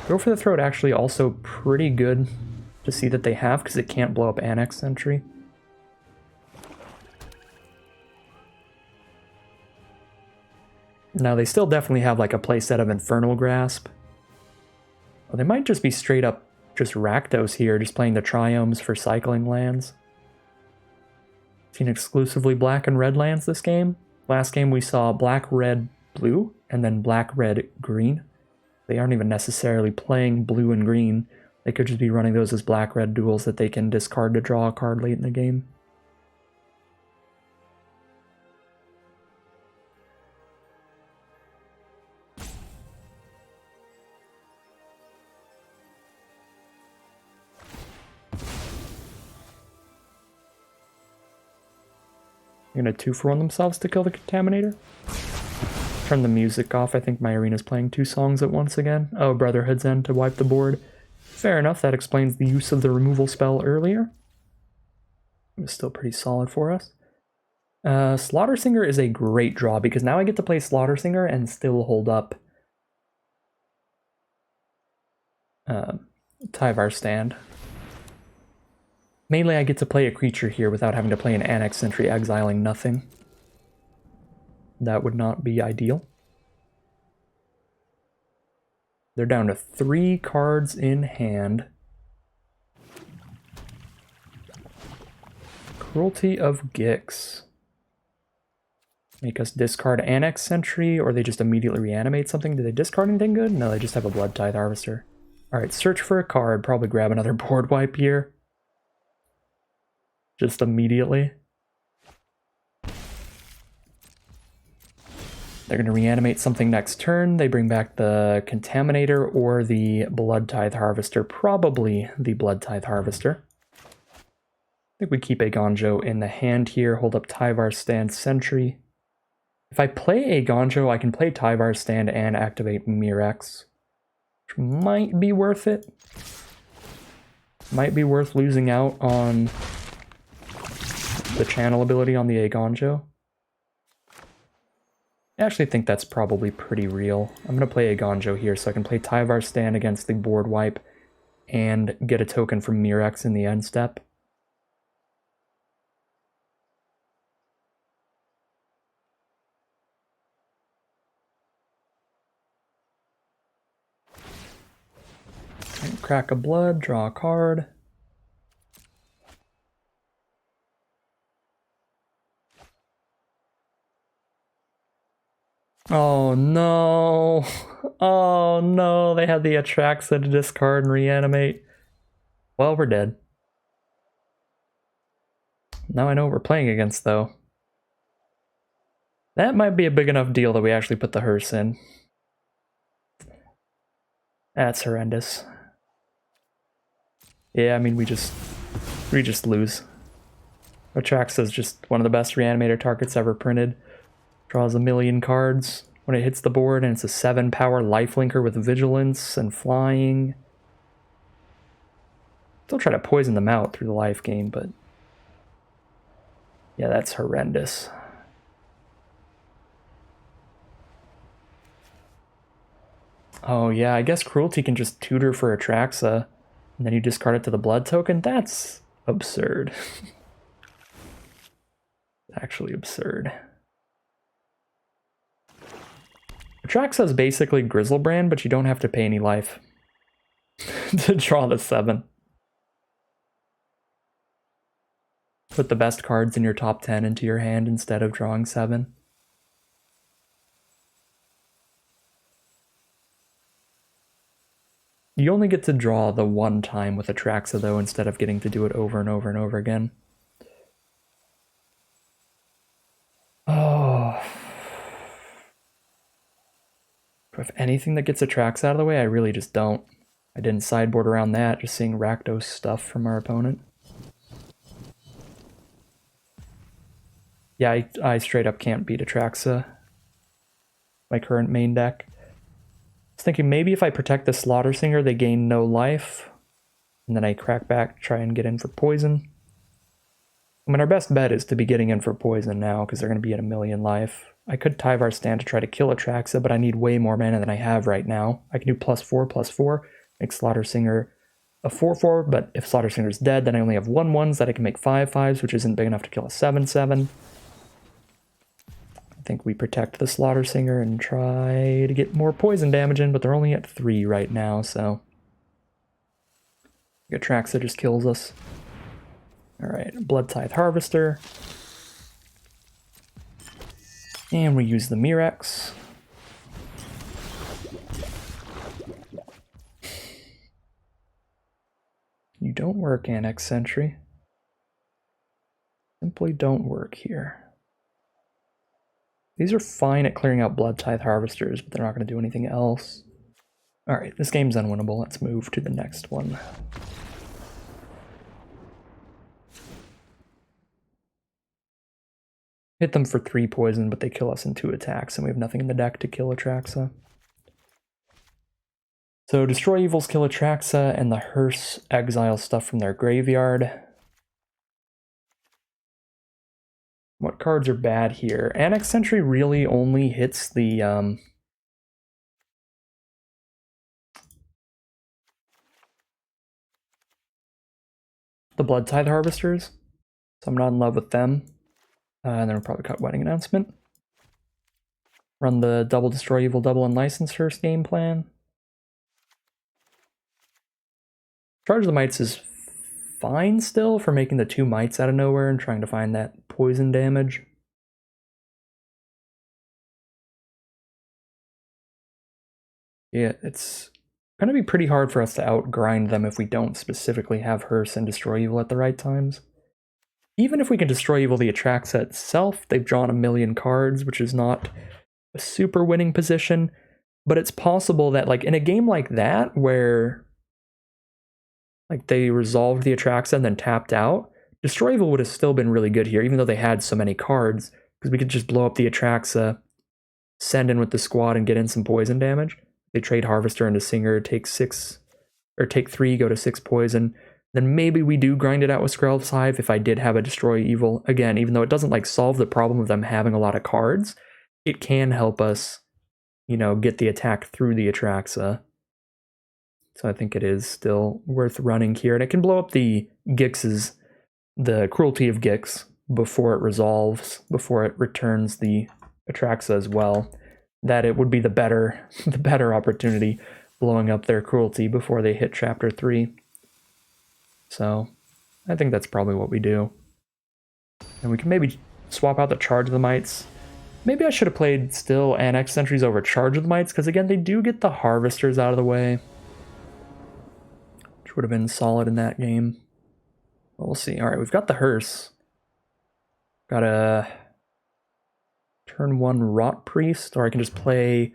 Go for the throat actually also pretty good to see that they have, because it can't blow up Annex Sentry. Now they still definitely have like a playset of Infernal Grasp. Well, they might just be straight up just Rakdos here, just playing the Triomes for cycling lands. Seen exclusively black and red lands this game. Last game we saw black, red, blue, and then black, red, green. They aren't even necessarily playing blue and green. They could just be running those as black, red duels that they can discard to draw a card late in the game. They're gonna 2-for-1 themselves to kill the Contaminator. Turn the music off. I think my arena's playing 2 songs at once again. Oh, Brotherhood's End to wipe the board. Fair enough, that explains the use of the removal spell earlier. It was still pretty solid for us. Slaughter Singer is a great draw because now I get to play Slaughter Singer and still hold up Tyvar stand. Mainly I get to play a creature here without having to play an Annex Sentry exiling nothing. That would not be ideal. They're down to 3 cards in hand. Cruelty of Gix. Make us discard Annex Sentry, or they just immediately reanimate something. Do they discard anything good? No, they just have a Blood Tithe Harvester. Alright, search for a card. Probably grab another board wipe here. Just immediately. They're going to reanimate something next turn. They bring back the Contaminator or the Blood Tithe Harvester. Probably the Blood Tithe Harvester. I think we keep a Gonjo in the hand here. Hold up Tyvar Stand Sentry. If I play a Gonjo, I can play Tyvar Stand and activate Mirrex, which might be worth it. Might be worth losing out on the channel ability on the Agonjo. I actually think that's probably pretty real. I'm going to play Agonjo here so I can play Tyvar Stand against the board wipe and get a token from Mirrex in the end step. crack a blood, draw a card. Oh no! Oh no, they had the Atraxa to discard and reanimate. Well, we're dead. Now I know what we're playing against, though. That might be a big enough deal that we actually put the hearse in. That's horrendous. Yeah, I mean, we just lose. Atraxa is just one of the best reanimator targets ever printed. Draws a million cards when it hits the board, and it's a 7-power lifelinker with vigilance and flying. Still try to poison them out through the life gain, but yeah, that's horrendous. Oh yeah, I guess Cruelty can just tutor for Atraxa, and then you discard it to the blood token? That's absurd. Actually absurd. Atraxa is basically Grizzlebrand, but you don't have to pay any life to draw the 7. Put the best cards in your top 10 into your hand instead of drawing 7. You only get to draw the one time with Atraxa, though, instead of getting to do it over and over and over again. Oh. If anything that gets Atraxa out of the way, I really just don't. I didn't sideboard around that, just seeing Rakdos stuff from our opponent. Yeah, I straight up can't beat Atraxa. My current main deck. I was thinking maybe if I protect the Slaughter Singer, they gain no life. And then I crack back, try and get in for poison. I mean, our best bet is to be getting in for poison now, because they're going to be at 1,000,000 life. I could Tyvar Stand to try to kill Atraxa, but I need way more mana than I have right now. I can do +4/+4, make Slaughter Singer a 4/4, but if Slaughter Singer's dead, then I only have 1/1s that I can make 5/5s, which isn't big enough to kill a 7/7. I think we protect the Slaughter Singer and try to get more poison damage in, but they're only at 3 right now, so Atraxa just kills us. Alright, Blood Tithe Harvester. And we use the Mirex. You don't work, Annex Sentry. Simply don't work here. These are fine at clearing out Blood Tithe Harvesters, but they're not going to do anything else. Alright, this game's unwinnable. Let's move to the next one. Hit them for 3 poison, but they kill us in 2 attacks, and we have nothing in the deck to kill Atraxa. So Destroy Evils kill Atraxa, and the Hearse exile stuff from their graveyard. What cards are bad here? Annex Sentry really only hits the Blood Tithe Harvesters, so I'm not in love with them. And then we'll probably cut Wedding Announcement. Run the double Destroy Evil, double Unlicensed Hearse game plan. Charge the Mites is fine still for making the 2 Mites out of nowhere and trying to find that poison damage. Yeah, it's going to be pretty hard for us to outgrind them if we don't specifically have Hearse and Destroy Evil at the right times. Even if we can Destroy Evil the Atraxa itself, they've drawn 1,000,000 cards, which is not a super winning position, but it's possible that, like, in a game like that, where like they resolved the Atraxa and then tapped out, Destroy Evil would have still been really good here, even though they had so many cards, because we could just blow up the Atraxa, send in with the squad, and get in some poison damage. They trade Harvester into Singer, take 6, or take 3, go to 6 poison. Then maybe we do grind it out with Skrelv's Hive if I did have a Destroy Evil. Again, even though it doesn't like solve the problem of them having a lot of cards, it can help us, you know, get the attack through the Atraxa. So I think it is still worth running here. And it can blow up the Gix's, the Cruelty of Gix, before it resolves, before it returns the Atraxa as well. That it would be the better opportunity. blowing up their cruelty before they hit chapter 3. So I think that's probably what we do. And we can maybe swap out the Charge of the Mites. Maybe I should have played still Annex Sentries over Charge of the Mites, because again, they do get the Harvesters out of the way, which would have been solid in that game. But we'll see. Alright, we've got the Hearse. Got a turn 1 Rotpriest, or I can just play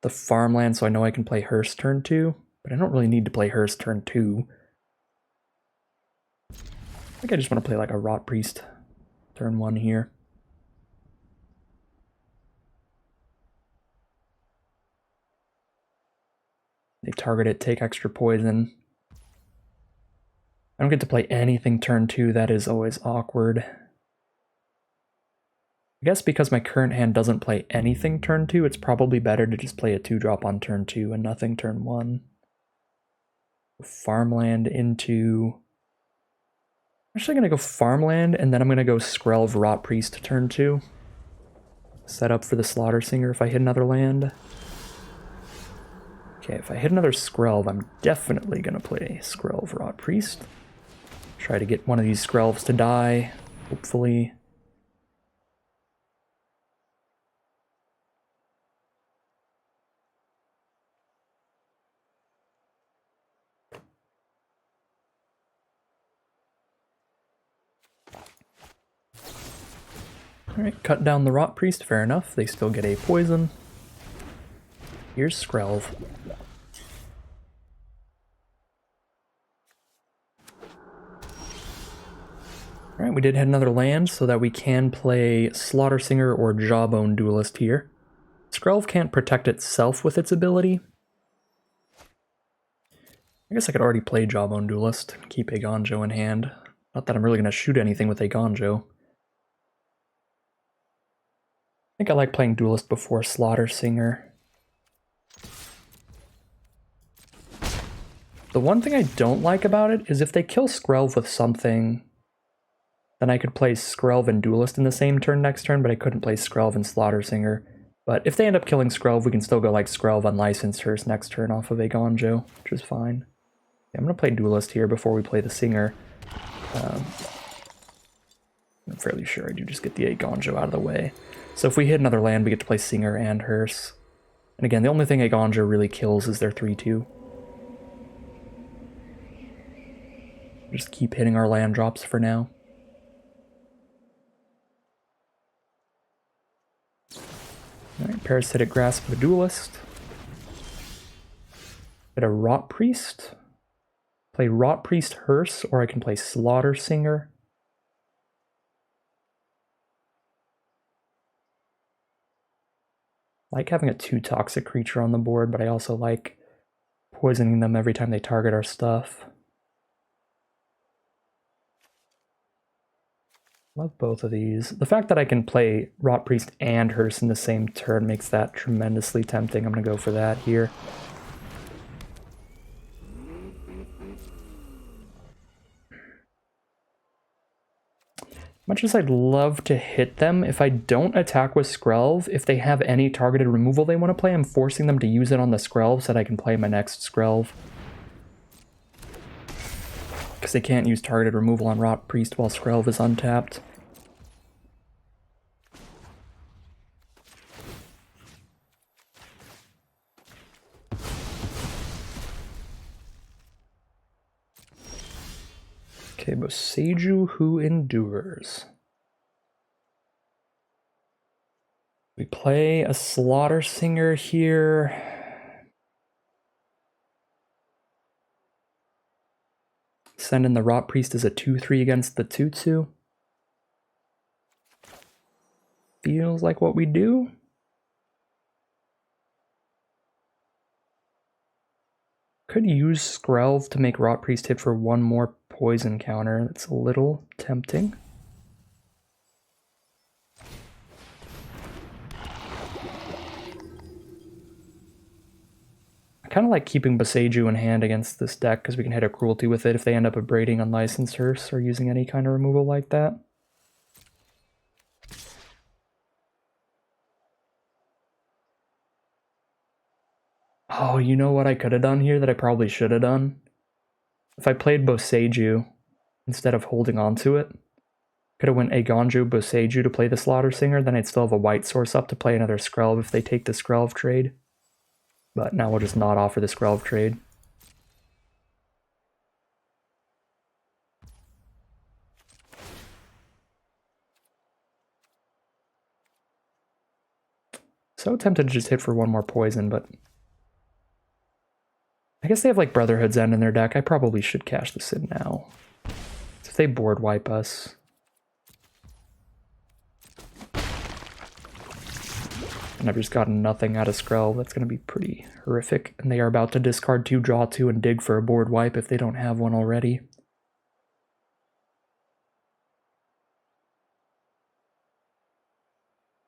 the farmland so I know I can play Hearse turn 2, but I don't really need to play Hearse turn 2. I think I just want to play like a Rotpriest turn 1 here. They target it, take extra poison. I don't get to play anything turn 2, that is always awkward. I guess because my current hand doesn't play anything turn 2, it's probably better to just play a 2-drop on turn 2 and nothing turn 1. Farmland into... I'm actually going to go farmland, and then I'm going to go Skrelv Rotpriest turn 2. Set up for the Slaughter Singer if I hit another land. Okay, if I hit another Skrelv, I'm definitely going to play Skrelv Rotpriest. Try to get one of these Skrelvs to die, hopefully. Alright, cut down the Rotpriest, fair enough. They still get a poison. Here's Skrelv. Alright, we did hit another land so that we can play Slaughter Singer or Jawbone Duelist here. Skrelv can't protect itself with its ability. I guess I could already play Jawbone Duelist, keep a Gonjo in hand. Not that I'm really going to shoot anything with a Gonjo. I think I like playing Duelist before Slaughter Singer. The one thing I don't like about it is if they kill Skrelv with something, then I could play Skrelv and Duelist in the same turn next turn, but I couldn't play Skrelv and Slaughter Singer. But if they end up killing Skrelv, we can still go like Skrelv Unlicensed Hearse next turn off of a Gonjo, which is fine. Yeah, I'm going to play Duelist here before we play the Singer. I'm fairly sure I do just get the Gonjo out of the way. So if we hit another land, we get to play Singer and Hearse. And again, the only thing a Gonjo really kills is their 3-2. Just keep hitting our land drops for now. Alright, Parasitic Grasp of a Duelist. Get a Rotpriest. Play Rotpriest Hearse, or I can play Slaughter Singer. I like having a 2 toxic creature on the board, but I also like poisoning them every time they target our stuff. Love both of these. The fact that I can play Rotpriest and Hearse in the same turn makes that tremendously tempting. I'm going to go for that here. Much as I'd love to hit them, if I don't attack with Skrelv, if they have any targeted removal they want to play, I'm forcing them to use it on the Skrelv so that I can play my next Skrelv. Because they can't use targeted removal on Rotpriest while Skrelv is untapped. Okay, Boseiju Who Endures. We play a Slaughter Singer here. Send in the Rotpriest as a 2-3 against the 2-2. Feels like what we do. Could use Skrelv to make Rotpriest hit for one more poison counter. That's a little tempting. I kind of like keeping Boseiju in hand against this deck because we can hit a Cruelty with it if they end up abrading Unlicensed Hearse or using any kind of removal like that. Oh, you know what I could have done here that I probably should have done? If I played Boseiju instead of holding on to it, could have went Agonju, Boseiju to play the Slaughter Singer, then I'd still have a white source up to play another Skrelv if they take the Skrelv trade. But now we'll just not offer the Skrelv trade. So tempted to just hit for one more poison, but I guess they have like Brotherhood's End in their deck. I probably should cash this in now. So if they board wipe us, and I've just gotten nothing out of Skrelv, that's going to be pretty horrific. And they are about to discard 2, draw 2, and dig for a board wipe if they don't have one already.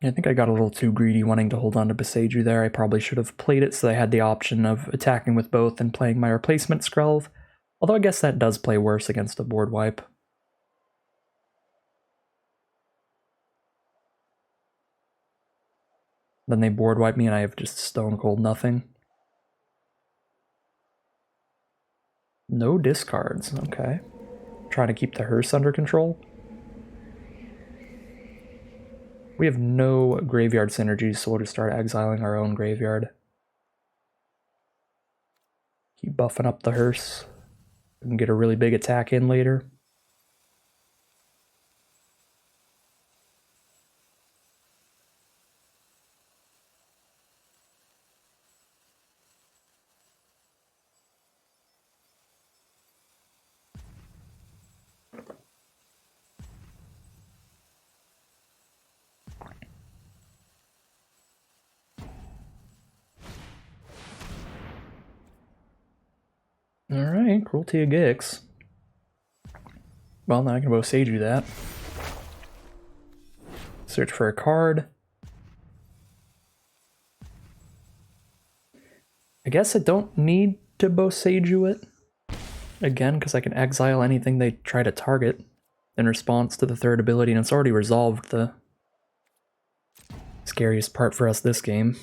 I think I got a little too greedy wanting to hold on to Boseiju there. I probably should have played it so I had the option of attacking with both and playing my replacement Skrelv. Although I guess that does play worse against a board wipe. Then they board wipe me and I have just stone cold nothing. No discards, okay. Trying to keep the hearse under control. We have no graveyard synergies, so we'll just start exiling our own graveyard. Keep buffing up the hearse. We can get a really big attack in later. Alright, Cruelty of Gix. Well, now I can Boseiju that. Search for a card. I guess I don't need to Boseiju it again, because I can exile anything they try to target in response to the third ability, and it's already resolved the scariest part for us this game.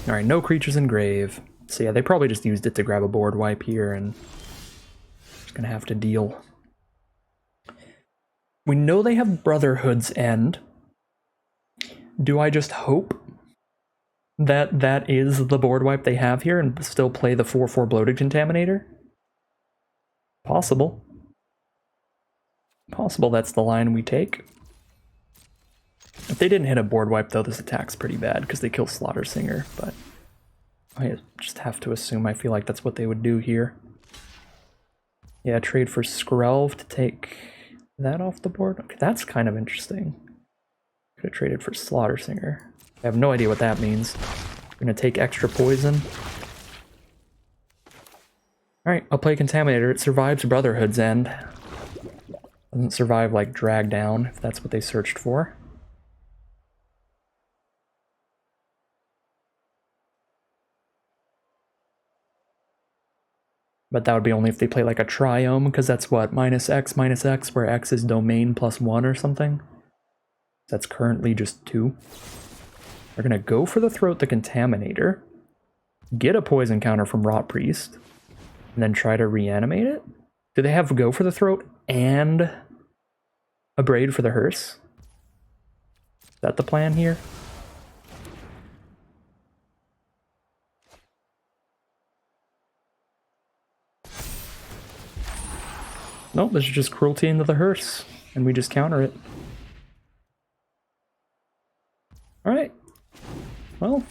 Alright, no creatures in grave. So yeah, they probably just used it to grab a board wipe here and just gonna have to deal. We know they have Brotherhood's End. Do I just hope that that is the board wipe they have here and still play the 4/4 Bloated Contaminator? Possible. Possible that's the line we take. If they didn't hit a board wipe, though, this attack's pretty bad because they kill Slaughter Singer, but I just have to assume I feel like that's what they would do here. Yeah, trade for Skrelv to take that off the board. Okay, that's kind of interesting. Could have traded for Slaughter Singer. I have no idea what that means. We're going to take extra poison. Alright, I'll play Contaminator. It survives Brotherhood's End. Doesn't survive, like, Drag Down, if that's what they searched for. But that would be only if they play like a Triome, because that's what, -X, where X is domain +1 or something. That's currently just 2. They're going to go for the Throat the Contaminator, get a poison counter from Rotpriest, and then try to reanimate it? Do they have go for the Throat and a Braid for the hearse? Is that the plan here? Nope, this is just cruelty into the hearse, and we just counter it. Alright. Well,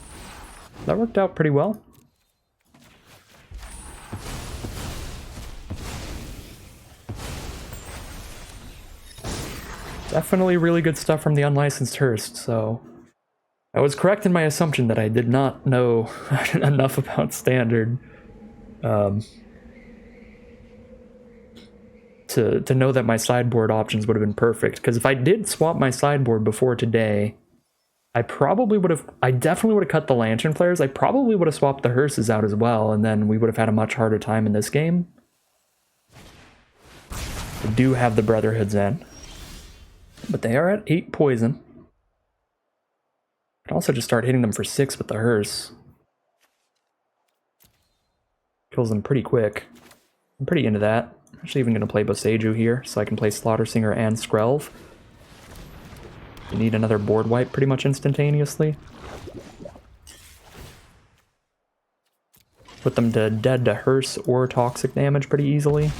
that worked out pretty well. Definitely really good stuff from the unlicensed hearse, so I was correct in my assumption that I did not know enough about Standard to know that my sideboard options would have been perfect. Because if I did swap my sideboard before today, I definitely would have cut the Lantern Flares. I probably would have swapped the hearses out as well, and then we would have had a much harder time in this game. I do have the Brotherhood's End. But they are at 8 poison. Could also just start hitting them for 6 with the hearse. Kills them pretty quick. I'm pretty into that. I'm actually even going to play Boseiju here, so I can play Slaughter Singer and Skrelv. You need another board wipe pretty much instantaneously. Put them to dead to hearse or toxic damage pretty easily,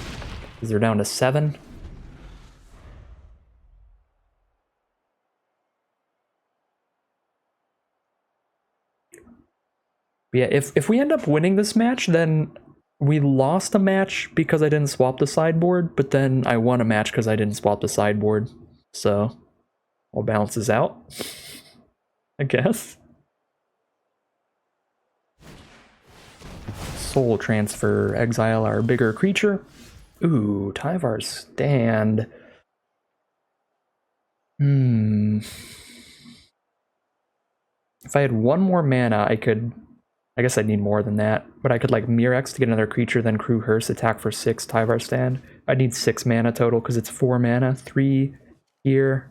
because they're down to 7. Yeah, if we end up winning this match, then we lost a match because I didn't swap the sideboard, but then I won a match because I didn't swap the sideboard. So, all balances out, I guess. Soul Transfer, exile our bigger creature. Ooh, Tyvar's Stand. If I had one more mana, I guess I'd need more than that, but I could like Mirex to get another creature, then Crew Hearse, attack for 6, Tyvar Stand. I'd need 6 mana total because it's 4 mana, 3 here,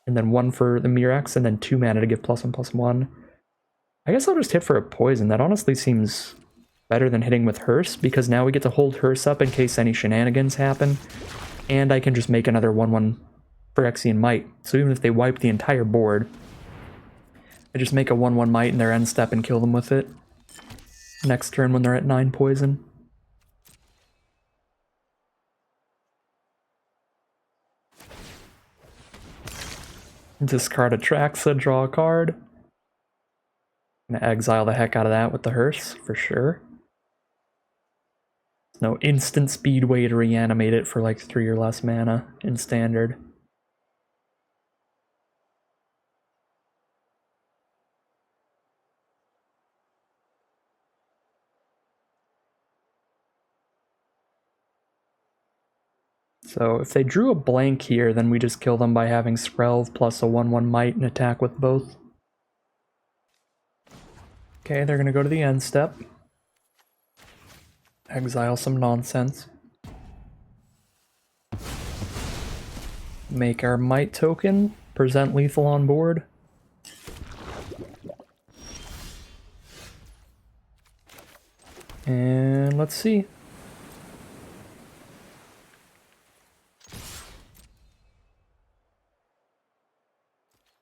and then 1 for the Mirex, and then 2 mana to give +1/+1. I guess I'll just hit for a poison. That honestly seems better than hitting with Hearse, because now we get to hold Hearse up in case any shenanigans happen, and I can just make another 1/1 Phyrexia Mite. So even if they wipe the entire board, I just make a 1/1 Mite in their end step and kill them with it. Next turn when they're at 9 poison. Discard Atraxa, draw a card. Gonna exile the heck out of that with the Hearse, for sure. No instant speed way to reanimate it for like 3 or less mana in Standard. So if they drew a blank here, then we just kill them by having Skrelv plus a 1/1 Mite and attack with both. Okay, they're gonna go to the end step. Exile some nonsense. Make our Mite token, present lethal on board. And let's see.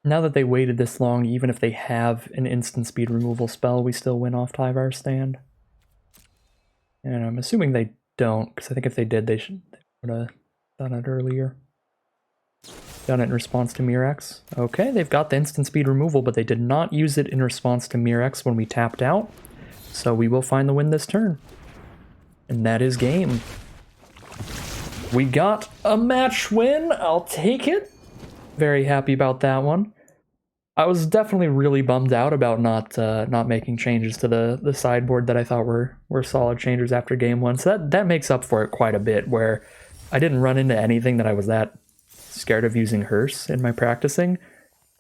Now that they waited this long, even if they have an instant speed removal spell, we still win off Tyvar Stand. And I'm assuming they don't, because I think if they did, they would have done it earlier. Done it in response to Mirex. Okay, they've got the instant speed removal, but they did not use it in response to Mirex when we tapped out. So we will find the win this turn. And that is game. We got a match win. I'll take it. Very happy about that one. I was definitely really bummed out about not making changes to the sideboard that I thought were solid changes after game 1. So that makes up for it quite a bit, where I didn't run into anything that I was that scared of using Hearse in my practicing.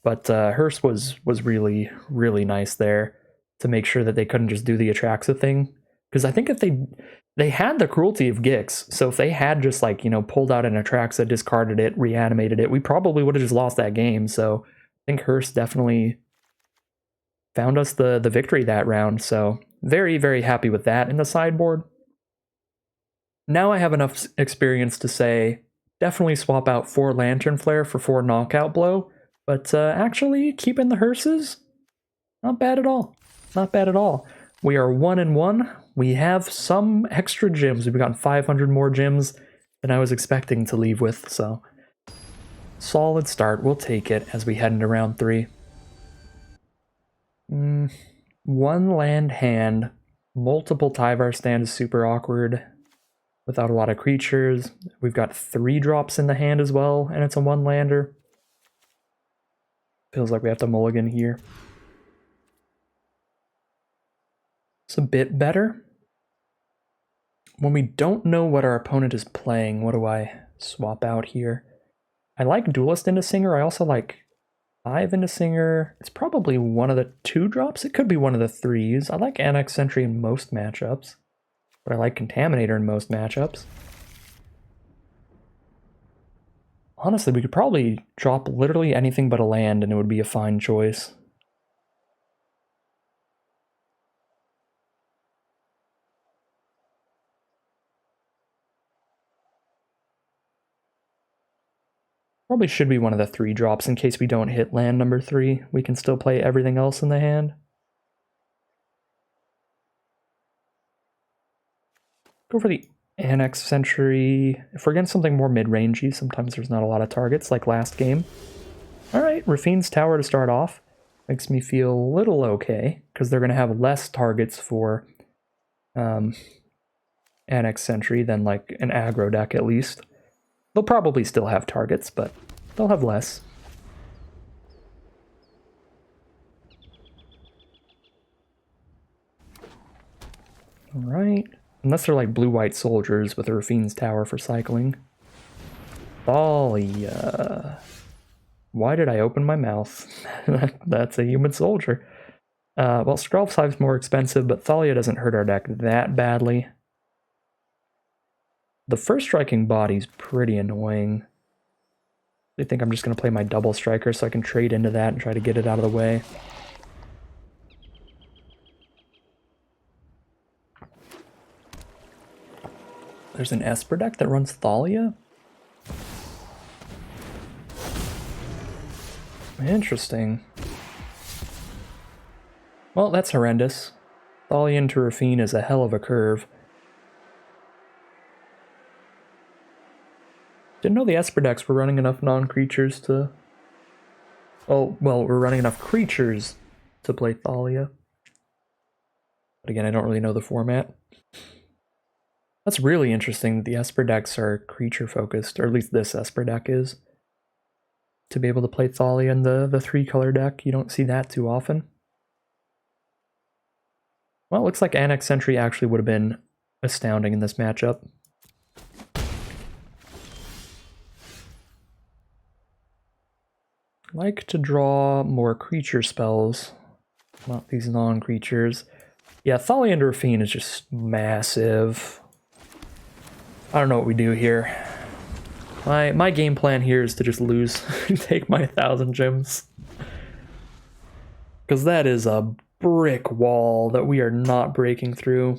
But Hearse was really, really nice there to make sure that they couldn't just do the Atraxa thing. Because I think if they had the Cruelty of Gix, so if they had just like, pulled out an Atraxa, discarded it, reanimated it, we probably would have just lost that game. So I think Hearse definitely found us the victory that round. So very, very happy with that in the sideboard. Now I have enough experience to say definitely swap out 4 Lantern Flare for 4 Knockout Blow. But actually keeping the Hearses, not bad at all. Not bad at all. We are 1-1. We have some extra gems. We've gotten 500 more gems than I was expecting to leave with, so solid start. We'll take it as we head into round 3. 1 land hand. Multiple Tyvar Stand is super awkward without a lot of creatures. We've got 3 drops in the hand as well, and it's a 1-lander. Feels like we have to mulligan here. It's a bit better. When we don't know what our opponent is playing, what do I swap out here? I like Duelist into Singer. I also like Hive into Singer. It's probably one of the 2 drops. It could be one of the 3s. I like Annex Sentry in most matchups, but I like Contaminator in most matchups. Honestly, we could probably drop literally anything but a land and it would be a fine choice. Probably should be one of the 3 drops in case we don't hit land number 3. We can still play everything else in the hand. Go for the Annex Sentry. If we're getting something more mid-rangey, sometimes there's not a lot of targets, like last game. Alright, Rafine's Tower to start off. Makes me feel a little okay, because they're going to have less targets for Annex Sentry than like an aggro deck at least. They'll probably still have targets, but they'll have less. Alright. Unless they're like blue-white soldiers with a Rafine's Tower for cycling. Thalia. Why did I open my mouth? That's a human soldier. Well, Skrelv's Hive's more expensive, but Thalia doesn't hurt our deck that badly. The first striking body's pretty annoying. I think I'm just going to play my double striker so I can trade into that and try to get it out of the way. There's an Esper deck that runs Thalia? Interesting. Well, that's horrendous. Thalia into Rafine is a hell of a curve. Didn't know the Esper decks were running enough non-creatures to... Oh, well, we're running enough creatures to play Thalia. But again, I don't really know the format. That's really interesting that the Esper decks are creature-focused, or at least this Esper deck is. To be able to play Thalia in the 3-color deck, you don't see that too often. Well, it looks like Annex Sentry actually would have been astounding in this matchup. Like to draw more creature spells, not these non-creatures. Yeah, Thalia and Rafine is just massive. I don't know what we do here. My game plan here is to just lose and take my 1,000 gems. Because that is a brick wall that we are not breaking through.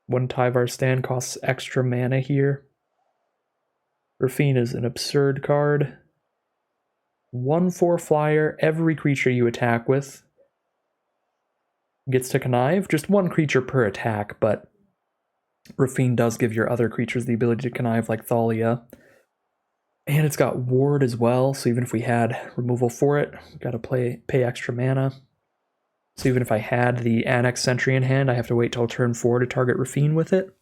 One Tyvar stand costs extra mana here. Rafine is an absurd card. 1/4 flyer, every creature you attack with gets to connive. Just 1 creature per attack, but Rafine does give your other creatures the ability to connive like Thalia. And it's got ward as well, so even if we had removal for it, we've got to pay extra mana. So even if I had the Annex Sentry in hand, I have to wait till turn 4 to target Rafine with it.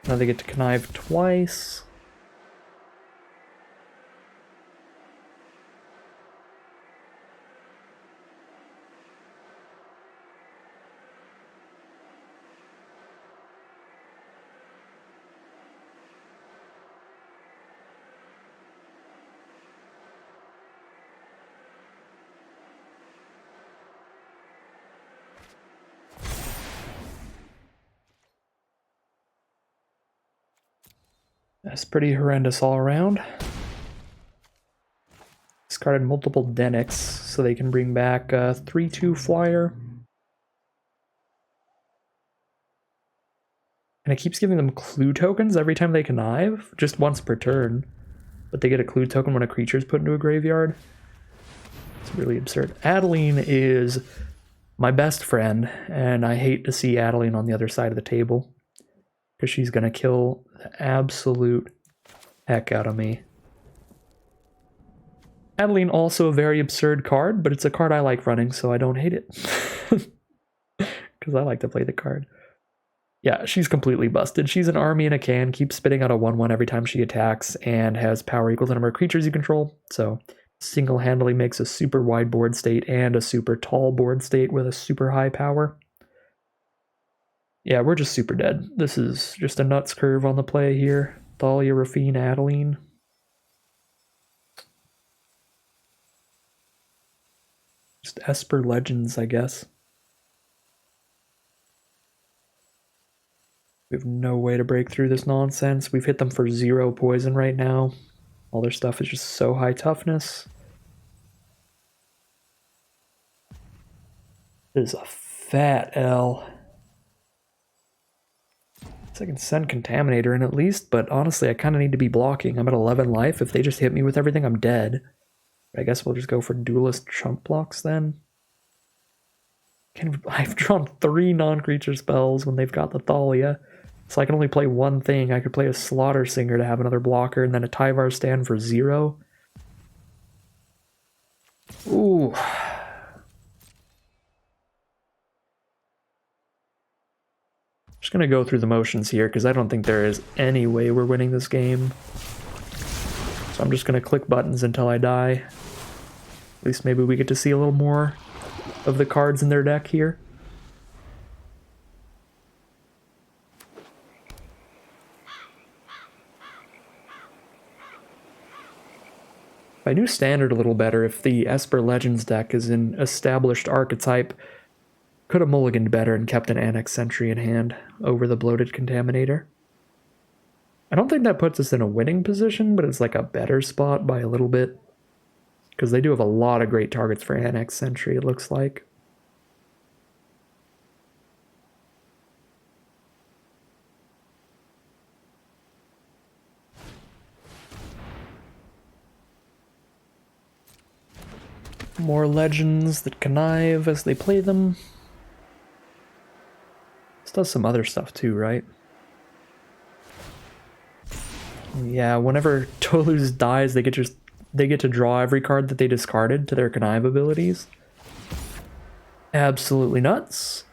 Now they get to connive twice. That's pretty horrendous all around. Discarded multiple Denix, so they can bring back a 3/2 flyer. And it keeps giving them clue tokens every time they connive, just once per turn. But they get a clue token when a creature is put into a graveyard. It's really absurd. Adeline is my best friend, and I hate to see Adeline on the other side of the table. Because she's going to kill the absolute heck out of me. Adeline, also a very absurd card, but it's a card I like running, so I don't hate it. Because I like to play the card. Yeah, she's completely busted. She's an army in a can, keeps spitting out a 1/1 every time she attacks, and has power equal to the number of creatures you control. So single-handedly makes a super wide board state and a super tall board state with a super high power. Yeah, we're just super dead. This is just a nuts curve on the play here. Thalia, Rafine, Adeline. Just Esper Legends, I guess. We have no way to break through this nonsense. We've hit them for 0 poison right now. All their stuff is just so high toughness. This is a fat L. So I can send Contaminator in at least, but honestly I kind of need to be blocking. I'm at 11 life. If they just hit me with everything, I'm dead. But I guess we'll just go for Duelist chunk blocks then. I've drawn 3 non-creature spells when they've got the Thalia. So I can only play one thing. I could play a Slaughter Singer to have another blocker, and then a Tyvar stand for 0. Ooh. Just gonna go through the motions here because I don't think there is any way we're winning this game. So I'm just gonna click buttons until I die. At least maybe we get to see a little more of the cards in their deck here. If I knew Standard a little better, if the Esper Legends deck is an established archetype, could have mulliganed better and kept an Annex Sentry in hand over the Bloated Contaminator. I don't think that puts us in a winning position, but it's like a better spot by a little bit. Because they do have a lot of great targets for Annex Sentry, it looks like. More legends that connive as they play them. This does some other stuff too, right? Yeah, whenever Toluz dies, they get to draw every card that they discarded to their connive abilities. Absolutely nuts.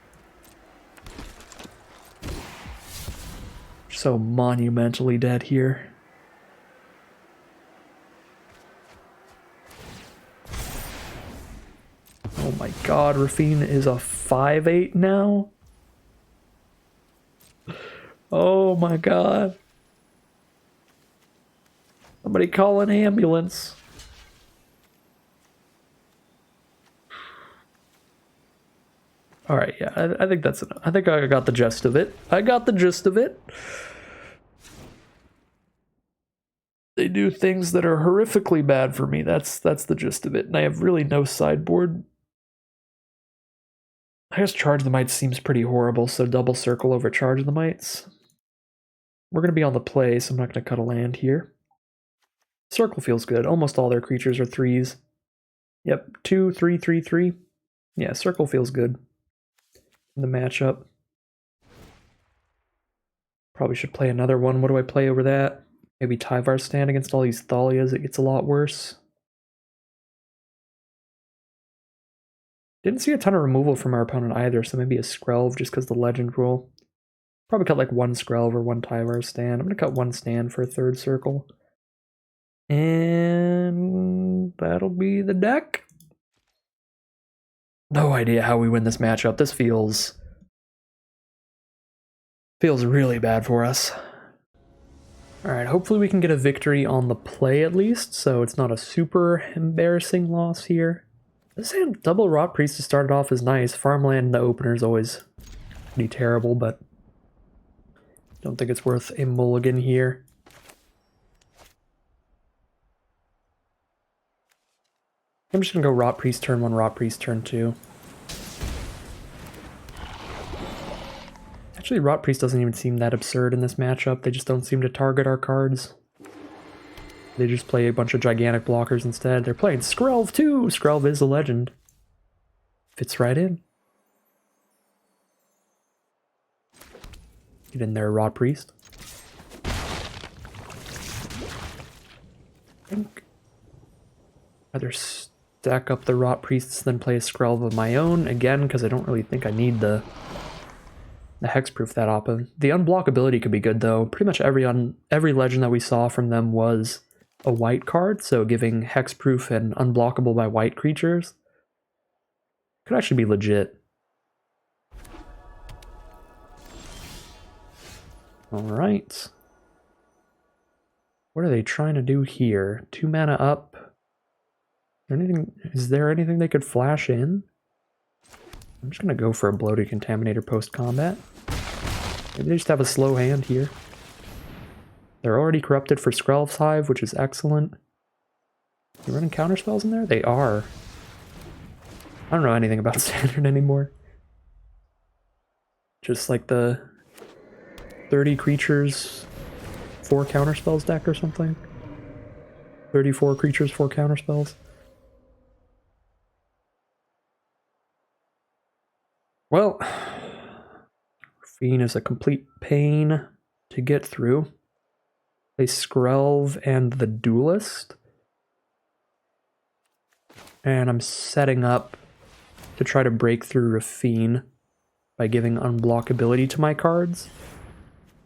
So monumentally dead here. Oh my god, Rafine is a 5/8 now? Oh my god. Somebody call an ambulance. Alright, yeah, I think that's enough. I think I got the gist of it. I got the gist of it. They do things that are horrifically bad for me. That's the gist of it. And I have really no sideboard. I guess Charge the Mites seems pretty horrible, so double circle over Charge the Mites. We're going to be on the play, so I'm not going to cut a land here. Circle feels good. Almost all their creatures are 3s. Yep, 2, 3, 3, 3. Yeah, Circle feels good in the matchup. Probably should play another one. What do I play over that? Maybe Tyvar stand against all these Thalias. It gets a lot worse. Didn't see a ton of removal from our opponent either, so maybe a Skrelv just because the legend rule. Probably cut like 1 Skrelv or 1 Tyvar stand. I'm going to cut 1 stand for a 3rd circle. And that'll be the deck. No idea how we win this matchup. This feels really bad for us. Alright, hopefully we can get a victory on the play at least, so it's not a super embarrassing loss here. This hand, double Rotpriest to start it off is nice. Farmland in the opener is always pretty terrible, but don't think it's worth a mulligan here. I'm just gonna go Rotpriest turn 1, Rotpriest turn 2. Actually, Rotpriest doesn't even seem that absurd in this matchup. They just don't seem to target our cards. They just play a bunch of gigantic blockers instead. They're playing Skrelv too! Skrelv is a legend. Fits right in. Get in there, Rotpriest. I think either stack up the Rotpriests than play a Skrelv of my own, again, because I don't really think I need the hexproof that often. The unblockability could be good though. Pretty much every legend that we saw from them was a white card, so giving hexproof and unblockable by white creatures could actually be legit. Alright. What are they trying to do here? 2 mana up. Is there anything they could flash in? I'm just gonna go for a Bloated Contaminator post-combat. Maybe they just have a slow hand here. They're already corrupted for Skrelv's Hive, which is excellent. Are you running counterspells in there? They are. I don't know anything about Standard anymore. Just like the 30 creatures, 4 counterspells deck or something. 34 creatures, 4 counterspells. Well, Fiend is a complete pain to get through. Play Skrelv and the Duelist. And I'm setting up to try to break through Rafine by giving unblockability to my cards.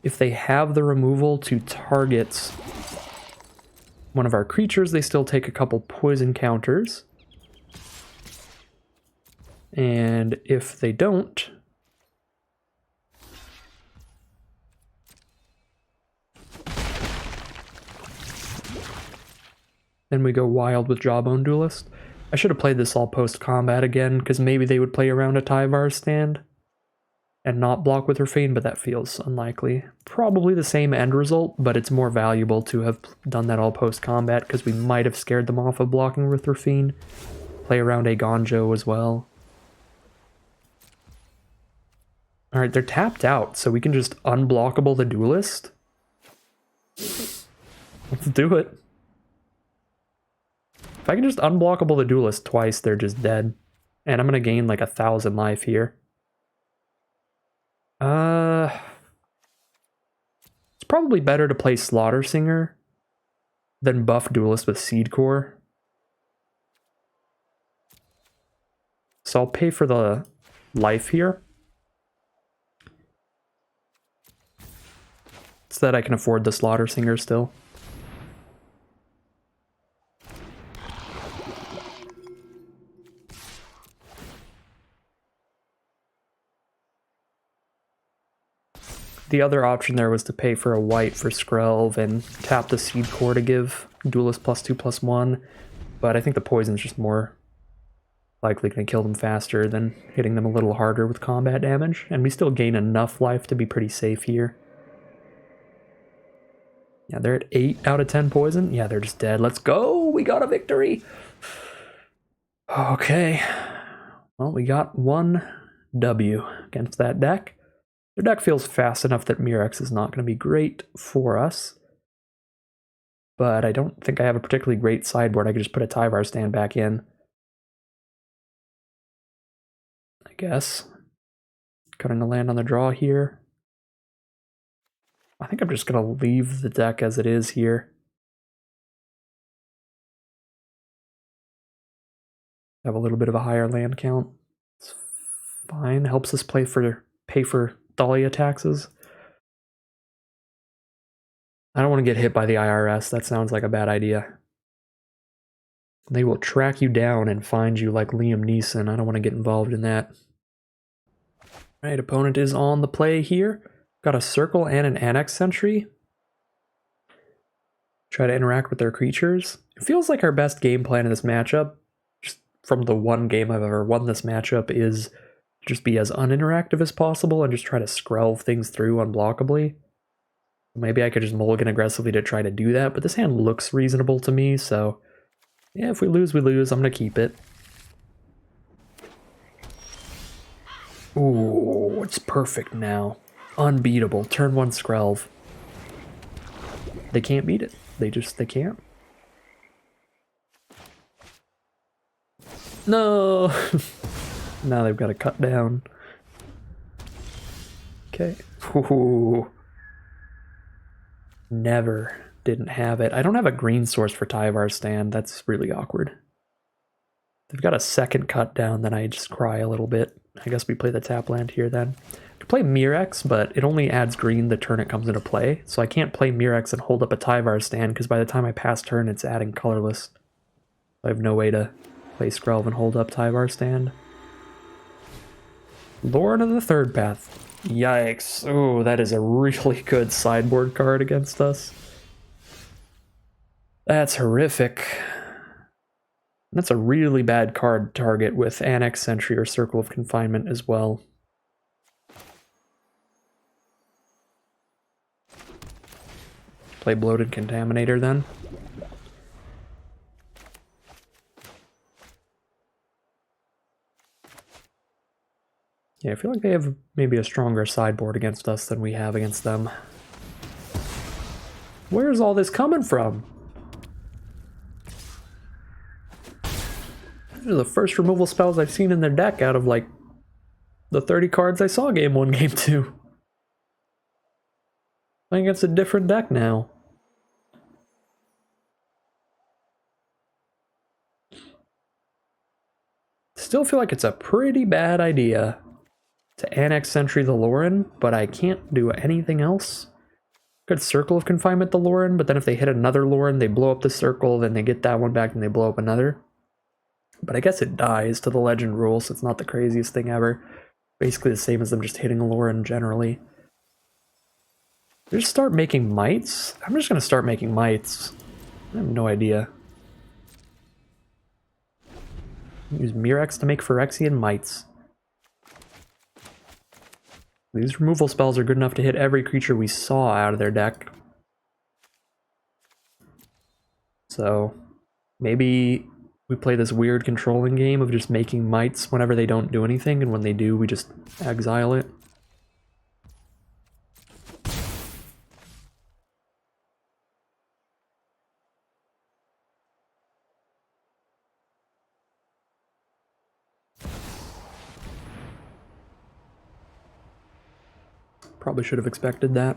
If they have the removal to target one of our creatures, they still take a couple poison counters. And if they don't, then we go wild with Jawbone Duelist. I should have played this all post-combat again, because maybe they would play around a Tyvar stand and not block with Rafine, but that feels unlikely. Probably the same end result, but it's more valuable to have done that all post-combat, because we might have scared them off of blocking with Rafine. Play around a Gonjo as well. Alright, they're tapped out, so we can just unblockable the Duelist. Let's do it. If I can just unblockable the Duelist twice, they're just dead. And I'm going to gain like 1,000 life here. It's probably better to play Slaughter Singer than buff Duelist with Seed Core. So I'll pay for the life here, so that I can afford the Slaughter Singer still. The other option there was to pay for a white for Skrelv and tap the Seed Core to give Duelist +2/+1, but I think the poison's just more likely going to kill them faster than hitting them a little harder with combat damage, and we still gain enough life to be pretty safe here. Yeah, they're at 8 out of 10 poison. Yeah, they're just dead. Let's go! We got a victory! Okay. Well, we got 1 W against that deck. Their deck feels fast enough that Mirex is not going to be great for us. But I don't think I have a particularly great sideboard. I could just put a Tyvar stand back in, I guess. Cutting a land on the draw here. I think I'm just going to leave the deck as it is here. Have a little bit of a higher land count. It's fine. Helps us pay for Dahlia taxes. I don't want to get hit by the IRS. That sounds like a bad idea. They will track you down and find you like Liam Neeson. I don't want to get involved in that. Alright, opponent is on the play here. Got a Circle and an Annex Sentry. Try to interact with their creatures. It feels like our best game plan in this matchup, just from the one game I've ever won this matchup, is just be as uninteractive as possible and just try to Skrelv things through unblockably. Maybe I could just mulligan aggressively to try to do that, but this hand looks reasonable to me, so yeah, if we lose, we lose. I'm going to keep it. Ooh, it's perfect now. Unbeatable. Turn 1 Skrelv. They can't beat it. They can't. No! Now they've got to cut down. Okay. Ooh. Never. Didn't have it. I don't have a green source for Tyvar stand. That's really awkward. They've got a second cut down, then I just cry a little bit. I guess we play the tap land here then. I could play Mirex, but it only adds green the turn it comes into play. So I can't play Mirex and hold up a Tyvar stand, because by the time I pass turn, it's adding colorless. I have no way to play Skrelv and hold up Tyvar stand. Lord of the Third Path. Yikes. Oh, that is a really good sideboard card against us. That's horrific. That's a really bad card to target with Annex Sentry or Circle of Confinement as well. play Bloated Contaminator then. Yeah, I feel like they have maybe a stronger sideboard against us than we have against them. Where's all this coming from? These are the first removal spells I've seen in their deck out of like the 30 cards I saw game 1, game 2. I think it's a different deck now. Still feel like it's a pretty bad idea to Annex Sentry the Lauren, but I can't do anything else. Could Circle of Confinement the Lauren, but then if they hit another Lauren, they blow up the circle, then they get that one back and they blow up another. But I guess it dies to the legend rule, so it's not the craziest thing ever. Basically the same as them just hitting a Lauren generally. Just start making mites? I'm just going to start making mites. I have no idea. Use Mirex to make Phyrexia and mites. These removal spells are good enough to hit every creature we saw out of their deck. So maybe we play this weird controlling game of just making mites whenever they don't do anything, and when they do, we just exile it. Probably should have expected that.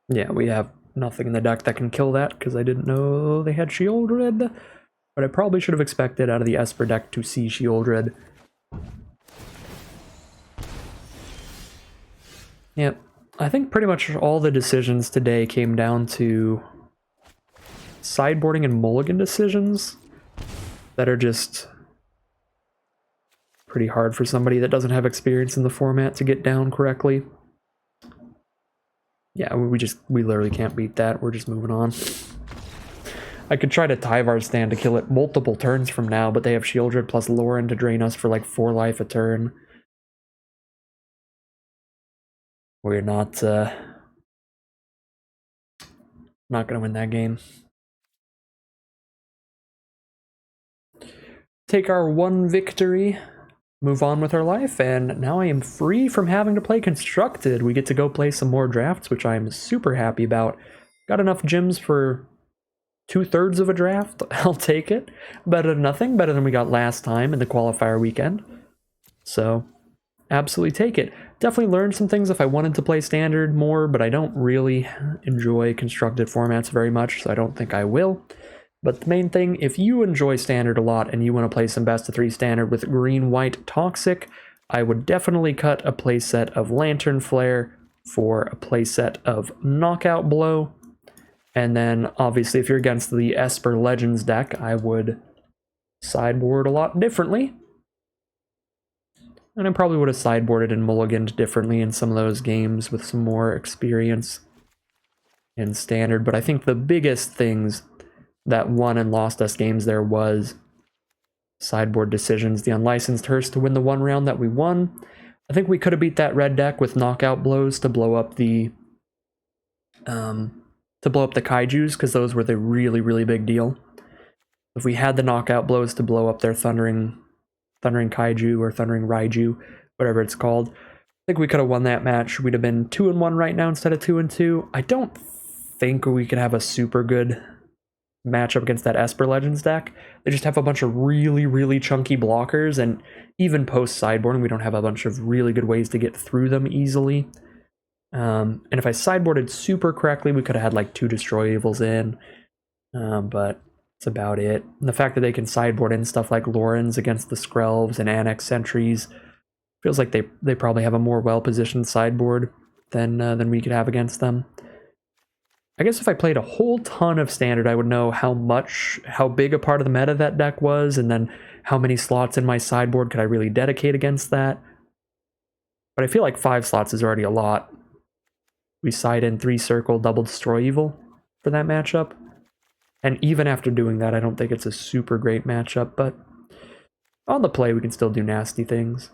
Yeah, we have nothing in the deck that can kill that because I didn't know they had Shieldred. But I probably should have expected out of the Esper deck to see Shieldred. Yep. I think pretty much all the decisions today came down to sideboarding and mulligan decisions that are just pretty hard for somebody that doesn't have experience in the format to get down correctly. Yeah, we literally can't beat that. We're just moving on. I could try to Tyvar stand to kill it multiple turns from now, but they have Shieldred plus Lauren to drain us for like 4 life a turn. We're not gonna win that game. Take our 1 victory, move on with our life, and now I am free from having to play Constructed. We get to go play some more drafts, which I'm super happy about. Got enough gems for 2/3 of a draft. I'll take it. Better than nothing, better than we got last time in the Qualifier Weekend. So, absolutely take it. Definitely learned some things if I wanted to play Standard more, but I don't really enjoy Constructed formats very much, so I don't think I will. But the main thing, if you enjoy Standard a lot and you want to play some best of 3 Standard with green-white Toxic, I would definitely cut a playset of Lantern Flare for a playset of Knockout Blow. And then, obviously, if you're against the Esper Legends deck, I would sideboard a lot differently. And I probably would have sideboarded and mulliganed differently in some of those games with some more experience in Standard. But I think the biggest things that won and lost us games there was sideboard decisions. The Unlicensed Hearse to win the 1 round that we won. I think we could have beat that red deck with knockout blows to blow up the kaijus, because those were the really, really big deal. If we had the knockout blows to blow up their thundering kaiju or thundering raiju, whatever it's called, I think we could have won that match. We'd have been 2-1 right now instead of 2-2. I don't think we could have a super good matchup against that Esper Legends deck. They just have a bunch of really, really chunky blockers, and even post sideboarding, we don't have a bunch of really good ways to get through them easily. And if I sideboarded super correctly, we could have had like 2 Destroy Evils in, but that's about it. And the fact that they can sideboard in stuff like Laurens against the Skrelvs and Annex Sentries feels like they probably have a more well-positioned sideboard than we could have against them. I guess if I played a whole ton of Standard, I would know how big a part of the meta that deck was, and then how many slots in my sideboard could I really dedicate against that. But I feel like 5 slots is already a lot. We side in 3 circle, double Destroy Evil for that matchup. And even after doing that, I don't think it's a super great matchup, but on the play, we can still do nasty things.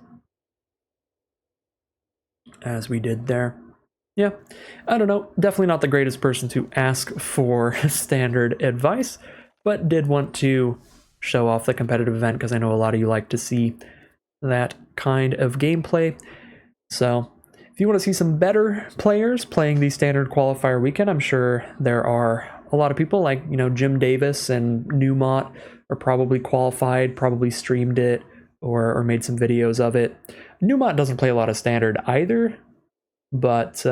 As we did there. Yeah, I don't know. Definitely not the greatest person to ask for standard advice, but did want to show off the competitive event because I know a lot of you like to see that kind of gameplay. So if you want to see some better players playing the standard qualifier weekend, I'm sure there are a lot of people like, you know, Jim Davis and Newmont are probably qualified, probably streamed it or made some videos of it. Newmont doesn't play a lot of standard either, but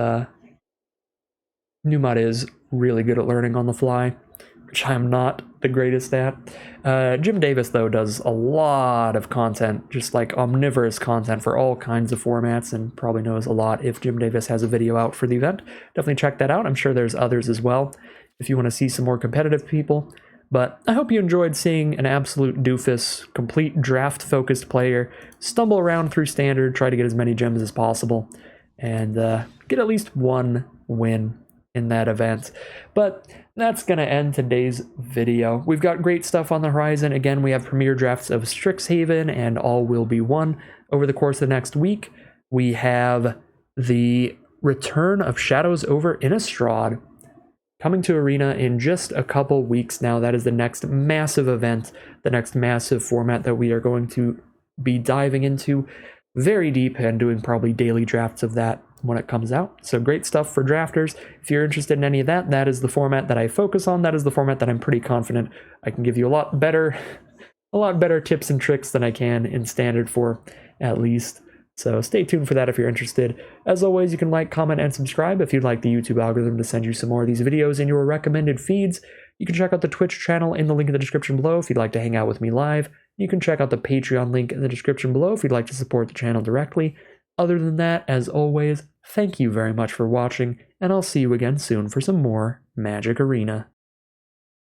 Newmont is really good at learning on the fly, which I'm not the greatest at. Jim Davis, though, does a lot of content, just like omnivorous content for all kinds of formats, and probably knows a lot if Jim Davis has a video out for the event. Definitely check that out. I'm sure there's others as well if you want to see some more competitive people. But I hope you enjoyed seeing an absolute doofus, complete draft-focused player stumble around through standard, try to get as many gems as possible, and get at least one win in that event. But that's going to end today's video. We've got great stuff on the horizon. Again, we have premiere drafts of Strixhaven and All Will Be One over the course of the next week. We have the return of Shadows over Innistrad coming to Arena in just a couple weeks now. That is the next massive event, the next massive format that we are going to be diving into very deep and doing probably daily drafts of that when it comes out. So great stuff for drafters. If you're interested in any of that, that is the format that I focus on. That is the format that I'm pretty confident I can give you a lot better tips and tricks than I can in standard for, at least. So stay tuned for that if you're interested. As always, you can like, comment, and subscribe if you'd like the YouTube algorithm to send you some more of these videos in your recommended feeds. You can check out the Twitch channel in the link in the description below if you'd like to hang out with me live. You can check out the Patreon link in the description below if you'd like to support the channel directly. Other than that, as always, thank you very much for watching, and I'll see you again soon for some more Magic Arena.